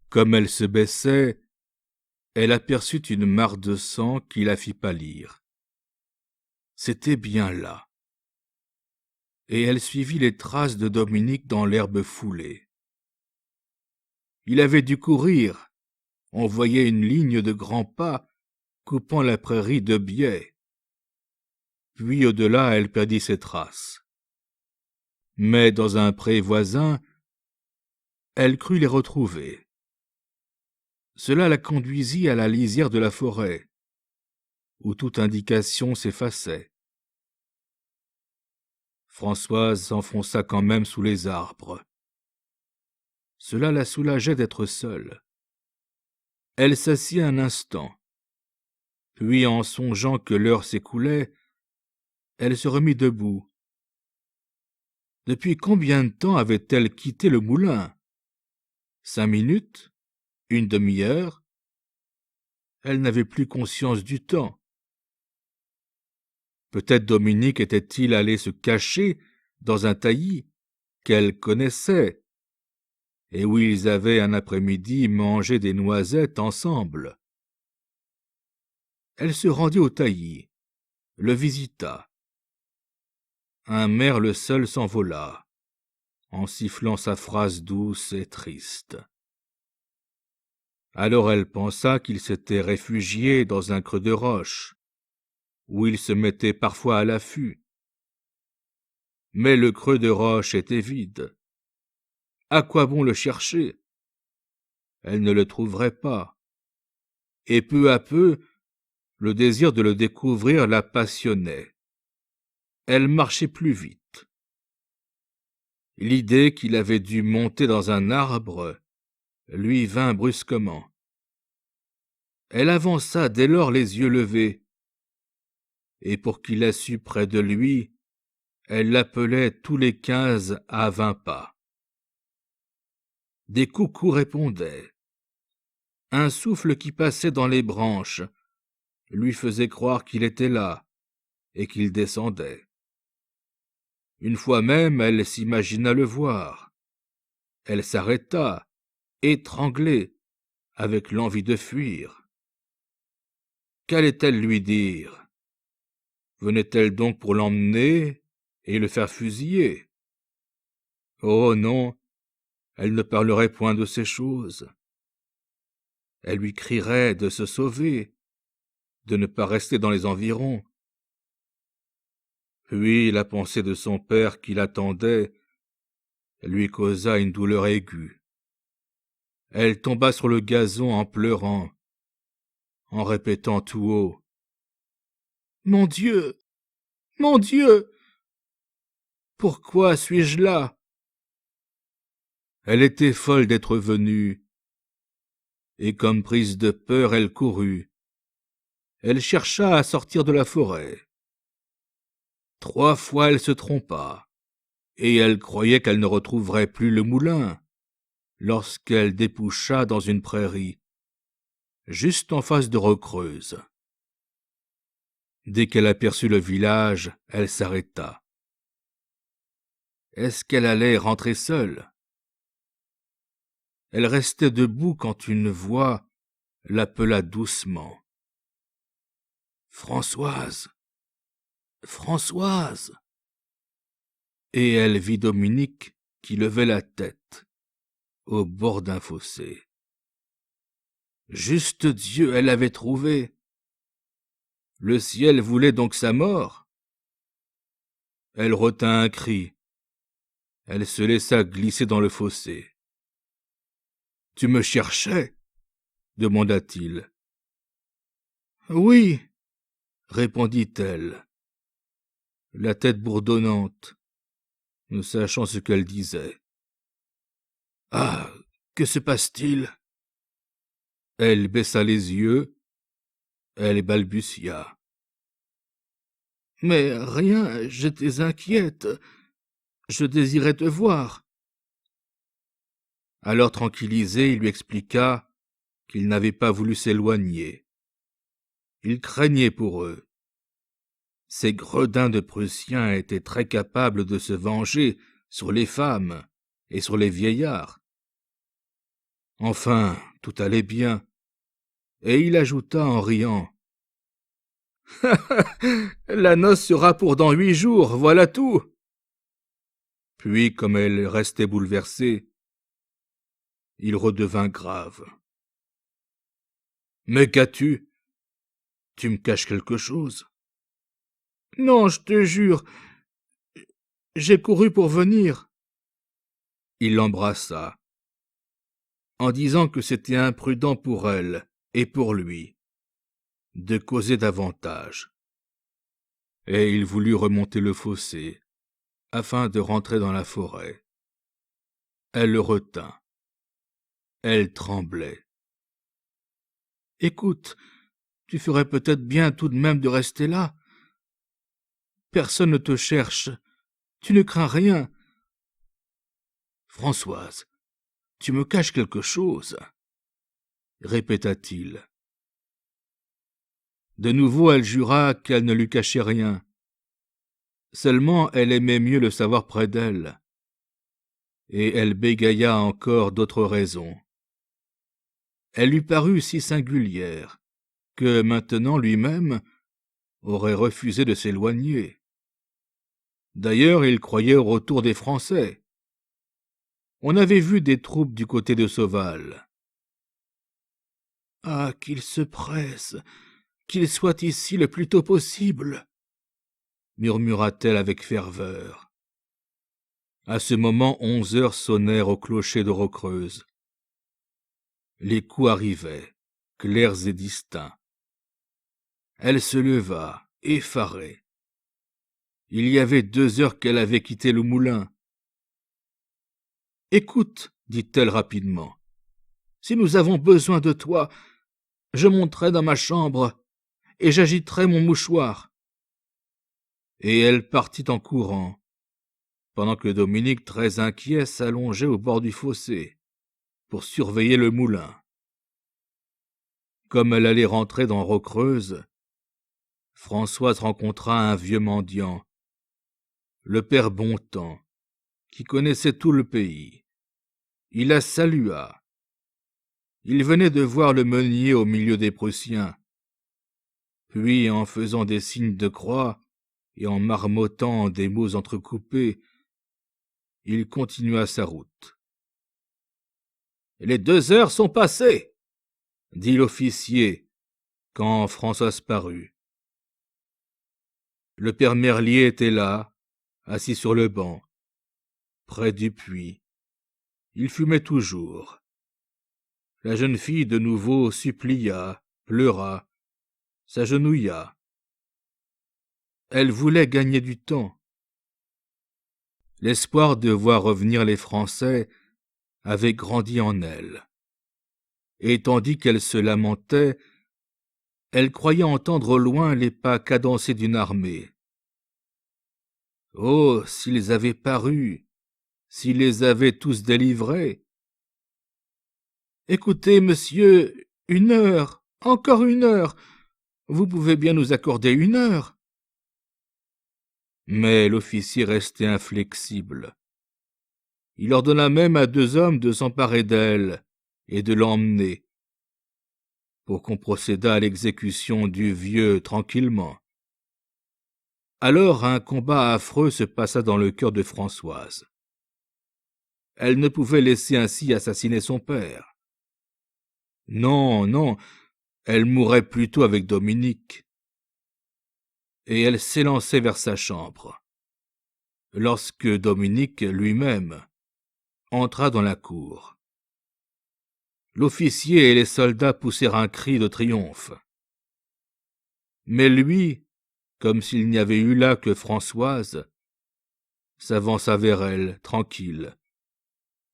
Comme elle se baissait, elle aperçut une mare de sang qui la fit pâlir. C'était bien là. Et elle suivit les traces de Dominique dans l'herbe foulée. Il avait dû courir. On voyait une ligne de grands pas coupant la prairie de biais. Puis au-delà, elle perdit ses traces. Mais dans un pré voisin, elle crut les retrouver. Cela la conduisit à la lisière de la forêt, où toute indication s'effaçait. Françoise s'enfonça quand même sous les arbres. Cela la soulageait d'être seule. Elle s'assit un instant. Puis, en songeant que l'heure s'écoulait, elle se remit debout. Depuis combien de temps avait-elle quitté le moulin? 5 minutes? Une demi-heure? Elle n'avait plus conscience du temps. Peut-être Dominique était-il allé se cacher dans un taillis qu'elle connaissait, et où ils avaient un après-midi mangé des noisettes ensemble. Elle se rendit au taillis, le visita. Un merle seul s'envola, en sifflant sa phrase douce et triste. Alors elle pensa qu'il s'était réfugié dans un creux de roche, où il se mettait parfois à l'affût. Mais le creux de roche était vide. À quoi bon le chercher? Elle ne le trouverait pas. Et peu à peu, le désir de le découvrir la passionnait. Elle marchait plus vite. L'idée qu'il avait dû monter dans un arbre lui vint brusquement. Elle avança dès lors les yeux levés, et pour qu'il la sût près de lui, elle l'appelait tous les 15 à 20 pas. Des coucous répondaient. Un souffle qui passait dans les branches lui faisait croire qu'il était là et qu'il descendait. Une fois même, elle s'imagina le voir. Elle s'arrêta, étranglée, avec l'envie de fuir. Qu'allait-elle lui dire? Venait-elle donc pour l'emmener et le faire fusiller? Oh non, elle ne parlerait point de ces choses. Elle lui crierait de se sauver, de ne pas rester dans les environs. Puis la pensée de son père qui l'attendait lui causa une douleur aiguë. Elle tomba sur le gazon en pleurant, en répétant tout haut « Mon Dieu! Mon Dieu! Pourquoi suis-je là ?» Elle était folle d'être venue, et comme prise de peur, elle courut. elle chercha à sortir de la forêt. 3 fois elle se trompa, et elle croyait qu'elle ne retrouverait plus le moulin, lorsqu'elle déboucha dans une prairie, juste en face de Recreuse. Dès qu'elle aperçut le village, elle s'arrêta. Est-ce qu'elle allait rentrer seule? Elle restait debout quand une voix l'appela doucement. « Françoise! Françoise !» Et elle vit Dominique qui levait la tête, au bord d'un fossé. Juste Dieu, elle l'avait trouvé. Le ciel voulait donc sa mort. Elle retint un cri. Elle se laissa glisser dans le fossé. « Tu me cherchais ?» demanda-t-il. « Oui, » répondit-elle, la tête bourdonnante, ne sachant ce qu'elle disait. « Ah, que se passe-t-il » Elle baissa les yeux, elle balbutia. « Mais rien, j'étais inquiète, je désirais te voir. » Alors tranquillisé, il lui expliqua qu'il n'avait pas voulu s'éloigner. Il craignait pour eux. Ces gredins de Prussiens étaient très capables de se venger sur les femmes et sur les vieillards. Enfin, tout allait bien, et il ajouta en riant. « La noce sera pour dans 8 jours, voilà tout !» Puis, comme elle restait bouleversée, il redevint grave. « Mais qu'as-tu? Tu me caches quelque chose ?»« Non, je te jure, j'ai couru pour venir. » Il l'embrassa, en disant que c'était imprudent pour elle et pour lui de causer davantage. Et il voulut remonter le fossé, afin de rentrer dans la forêt. Elle le retint. Elle tremblait. « Écoute, tu ferais peut-être bien tout de même de rester là. Personne ne te cherche. Tu ne crains rien. »« Françoise, tu me caches quelque chose, » répéta-t-il. De nouveau, elle jura qu'elle ne lui cachait rien. Seulement, elle aimait mieux le savoir près d'elle. Et elle bégaya encore d'autres raisons. Elle lui parut si singulière que maintenant lui-même aurait refusé de s'éloigner. D'ailleurs, il croyait au retour des Français. On avait vu des troupes du côté de Sauval. « Ah, qu'il se presse, qu'il soit ici le plus tôt possible !» murmura-t-elle avec ferveur. À ce moment, 11 heures sonnèrent au clocher de Recreuse. Les coups arrivaient, clairs et distincts. Elle se leva, effarée. Il y avait 2 heures qu'elle avait quitté le moulin. « Écoute, » dit-elle rapidement, « si nous avons besoin de toi, je monterai dans ma chambre et j'agiterai mon mouchoir. » Et elle partit en courant, pendant que Dominique, très inquiet, s'allongeait au bord du fossé pour surveiller le moulin. Comme elle allait rentrer dans Recreuse, Françoise rencontra un vieux mendiant, le père Bontemps, qui connaissait tout le pays. Il la salua. Il venait de voir le meunier au milieu des Prussiens. Puis, en faisant des signes de croix et en marmottant des mots entrecoupés, il continua sa route. « Les 2 heures sont passées !» dit l'officier, quand Françoise parut. Le père Merlier était là, assis sur le banc, près du puits. Il fumait toujours. La jeune fille de nouveau supplia, pleura, s'agenouilla. Elle voulait gagner du temps. L'espoir de voir revenir les Français avait grandi en elle. Et tandis qu'elle se lamentait, Elle croyait entendre au loin les pas cadencés d'une armée. Oh, s'ils avaient paru, s'ils les avaient tous délivrés!
Écoutez, monsieur, 1 heure, encore 1 heure. Vous pouvez bien nous accorder 1 heure.
Mais l'officier restait inflexible. Il ordonna même à 2 hommes de s'emparer d'elle et de l'emmener, pour qu'on procédât à l'exécution du vieux tranquillement. Alors un combat affreux se passa dans le cœur de Françoise. Elle ne pouvait laisser ainsi assassiner son père. Non, non, elle mourrait plutôt avec Dominique. Et elle s'élançait vers sa chambre, lorsque Dominique lui-même entra dans la cour. L'officier et les soldats poussèrent un cri de triomphe. Mais lui, comme s'il n'y avait eu là que Françoise, s'avança vers elle, tranquille,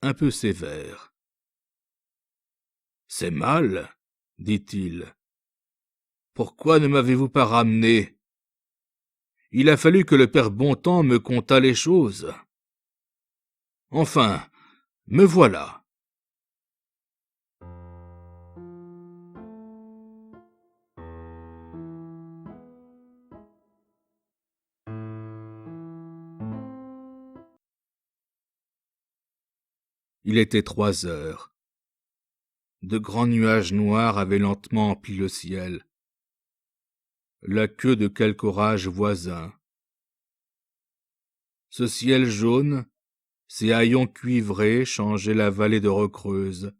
un peu sévère. « C'est mal, dit-il. Pourquoi ne m'avez-vous pas ramené? Il a fallu que le père Bontemps me contât les choses. Enfin, me voilà. » Il était 3 heures. De grands nuages noirs avaient lentement empli le ciel. La queue de quelque orage voisin. Ce ciel jaune, ces haillons cuivrés changeaient la vallée de Recreuse,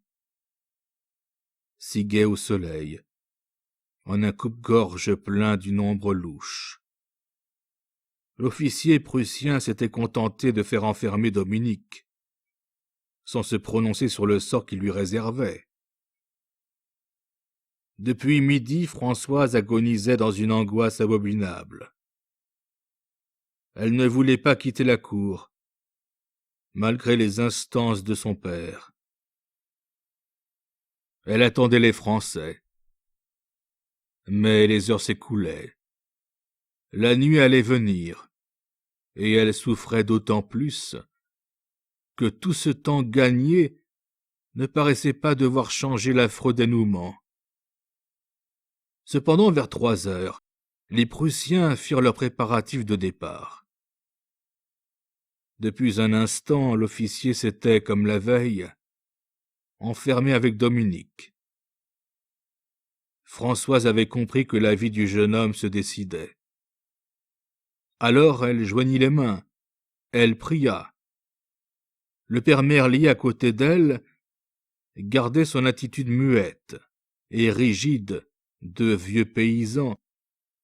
si gai au soleil, en un coupe-gorge plein d'une ombre louche. L'officier prussien s'était contenté de faire enfermer Dominique, sans se prononcer sur le sort qu'il lui réservait. Depuis midi, Françoise agonisait dans une angoisse abominable. Elle ne voulait pas quitter la cour, malgré les instances de son père. Elle attendait les Français. Mais les heures s'écoulaient. La nuit allait venir, et elle souffrait d'autant plus que tout ce temps gagné ne paraissait pas devoir changer l'affreux dénouement. Cependant, vers 3 heures, les Prussiens firent leurs préparatifs de départ. Depuis un instant, l'officier s'était, comme la veille, enfermé avec Dominique. Françoise avait compris que la vie du jeune homme se décidait. Alors elle joignit les mains, elle pria. Le père Merlier, à côté d'elle, gardait son attitude muette et rigide de vieux paysan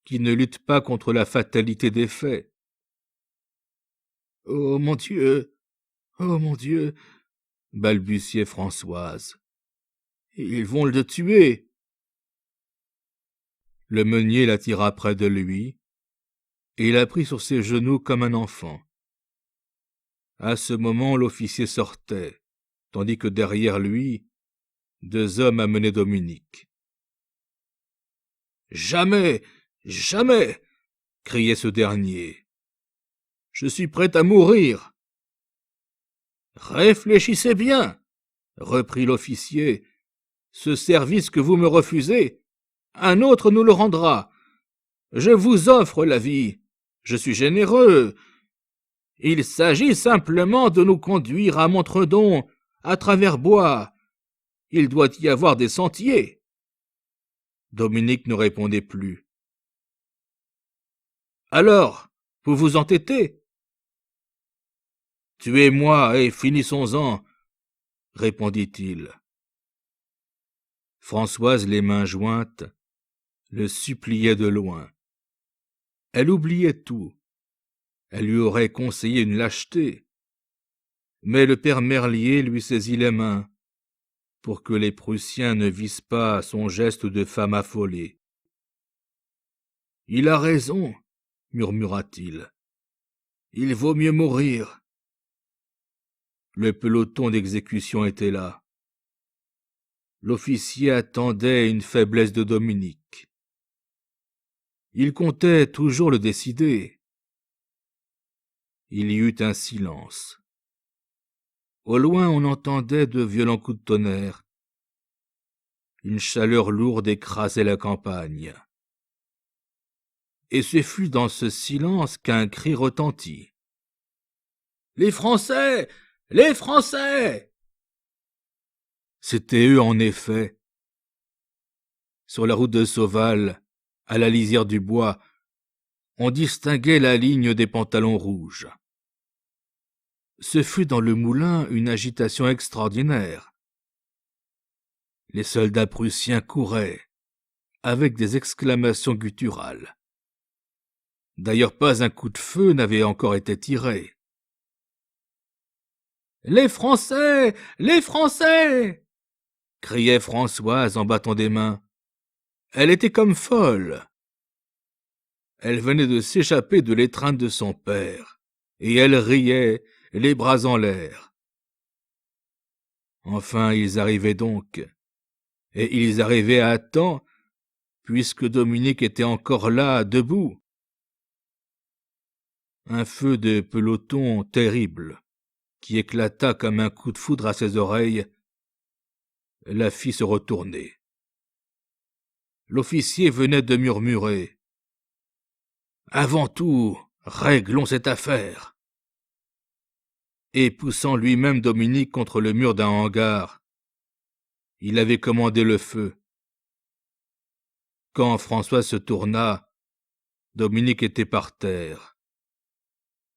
qui ne lutte pas contre la fatalité des faits. « Oh mon Dieu, balbutiait Françoise. Ils vont le tuer. Le meunier l'attira près de lui, et la prit sur ses genoux comme un enfant. À ce moment, l'officier sortait, tandis que derrière lui, 2 hommes amenaient Dominique. « Jamais, jamais !» criait ce dernier. « Je suis prêt à mourir. »« Réfléchissez bien, » reprit l'officier. « Ce service que vous me refusez, un autre nous le rendra. Je vous offre la vie. Je suis généreux. Il s'agit simplement de nous conduire à Montredon, à travers bois. Il doit y avoir des sentiers. » Dominique ne répondait plus. « Alors, vous vous entêtez ? » ?»« Tuez-moi et finissons-en, » répondit-il. Françoise, les mains jointes, le suppliait de loin. Elle oubliait tout. Elle lui aurait conseillé une lâcheté. Mais le père Merlier lui saisit les mains pour que les Prussiens ne vissent pas son geste de femme affolée. « Il a raison, » murmura-t-il. « Il vaut mieux mourir. » Le peloton d'exécution était là. L'officier attendait une faiblesse de Dominique. Il comptait toujours le décider. Il y eut un silence. Au loin, on entendait de violents coups de tonnerre. Une chaleur lourde écrasait la campagne. Et ce fut dans ce silence qu'un cri retentit. « Les Français! Les Français !» C'étaient eux, en effet. Sur la route de Sauval, à la lisière du bois, on distinguait la ligne des pantalons rouges. Ce fut dans le moulin une agitation extraordinaire. Les soldats prussiens couraient, avec des exclamations gutturales. D'ailleurs, pas un coup de feu n'avait encore été tiré. « Les Français! Les Français !» criait Françoise en battant des mains. Elle était comme folle. Elle venait de s'échapper de l'étreinte de son père, et elle riait, les bras en l'air. Enfin, ils arrivaient donc, et ils arrivaient à temps, puisque Dominique était encore là, debout. Un feu de peloton terrible, qui éclata comme un coup de foudre à ses oreilles, la fit se retourner. L'officier venait de murmurer « Avant tout, réglons cette affaire !» Et poussant lui-même Dominique contre le mur d'un hangar, il avait commandé le feu. Quand François se tourna, Dominique était par terre,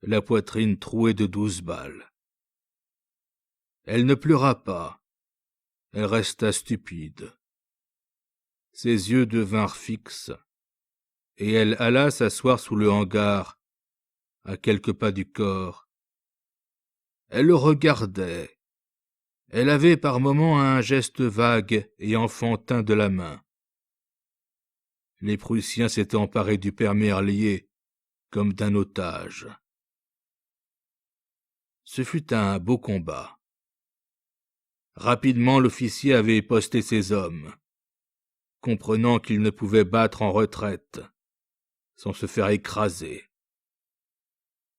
la poitrine trouée de 12 balles. Elle ne pleura pas, elle resta stupide. Ses yeux devinrent fixes, et elle alla s'asseoir sous le hangar, à quelques pas du corps. Elle le regardait. Elle avait par moments un geste vague et enfantin de la main. Les Prussiens s'étaient emparés du père Merlier comme d'un otage. Ce fut un beau combat. Rapidement, l'officier avait posté ses hommes, comprenant qu'il ne pouvait battre en retraite, sans se faire écraser.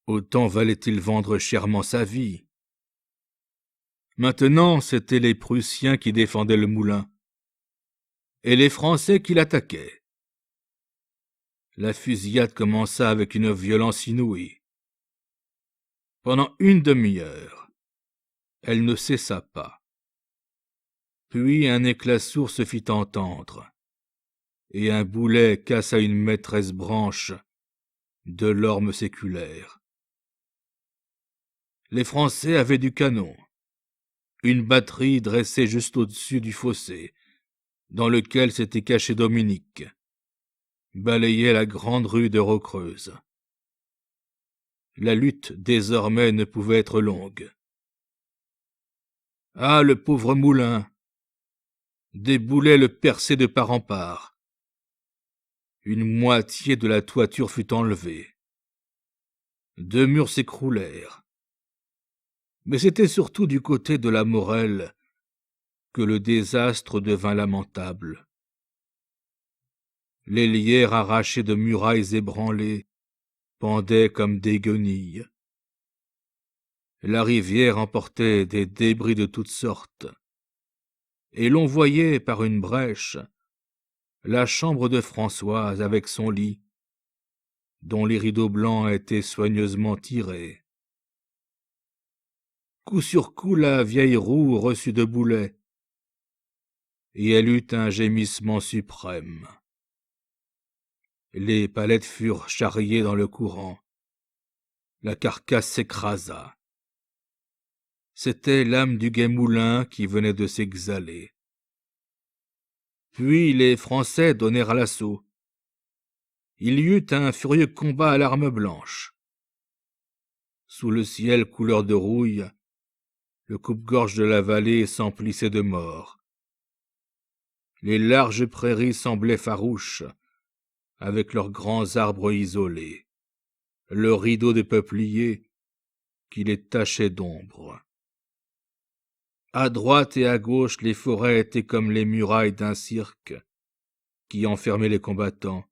Autant valait-il vendre chèrement sa vie. Maintenant, c'étaient les Prussiens qui défendaient le moulin, et les Français qui l'attaquaient. La fusillade commença avec une violence inouïe. Pendant une demi-heure, elle ne cessa pas. Puis un éclat sourd se fit entendre, et un boulet cassa une maîtresse branche de l'orme séculaire. Les Français avaient du canon, une batterie dressée juste au-dessus du fossé, dans lequel s'était caché Dominique, balayait la grande rue de Rocreuse. La lutte désormais ne pouvait être longue. Ah, le pauvre moulin! Des boulets le perçaient de part en part. Une moitié de la toiture fut enlevée. 2 murs s'écroulèrent. Mais c'était surtout du côté de la Morelle que le désastre devint lamentable. Les lierres arrachées de murailles ébranlées pendaient comme des guenilles. La rivière emportait des débris de toutes sortes, et l'on voyait par une brèche la chambre de Françoise avec son lit, dont les rideaux blancs étaient soigneusement tirés. Coup sur coup, la vieille roue reçut de boulets, et elle eut un gémissement suprême. Les palettes furent charriées dans le courant. La carcasse s'écrasa. C'était l'âme du gai moulin qui venait de s'exhaler. Puis les Français donnèrent l'assaut. Il y eut un furieux combat à l'arme blanche. Sous le ciel couleur de rouille, le coupe-gorge de la vallée s'emplissait de morts. Les larges prairies semblaient farouches, avec leurs grands arbres isolés, le rideau de peupliers qui les tachait d'ombre. À droite et à gauche, les forêts étaient comme les murailles d'un cirque qui enfermaient les combattants,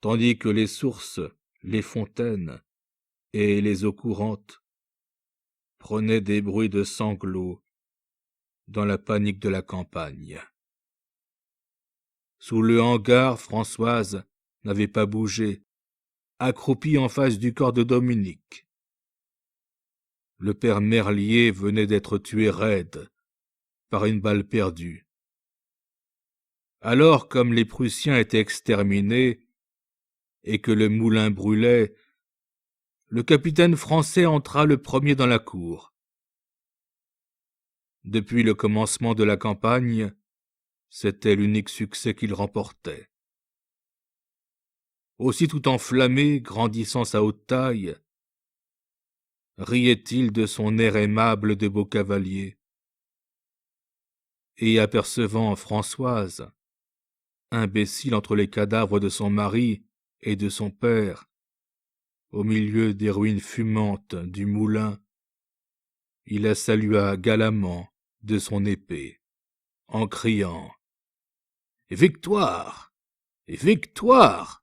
tandis que les sources, les fontaines et les eaux courantes prenaient des bruits de sanglots dans la panique de la campagne. Sous le hangar, Françoise n'avait pas bougé, accroupie en face du corps de Dominique. Le père Merlier venait d'être tué raide par une balle perdue. Alors, comme les Prussiens étaient exterminés et que le moulin brûlait, le capitaine français entra le premier dans la cour. Depuis le commencement de la campagne, c'était l'unique succès qu'il remportait. Aussi tout enflammé, grandissant sa haute taille, riait-il de son air aimable de beau cavalier. Et apercevant Françoise, imbécile entre les cadavres de son mari et de son père, au milieu des ruines fumantes du moulin, il la salua galamment de son épée, en criant « Victoire! Victoire !»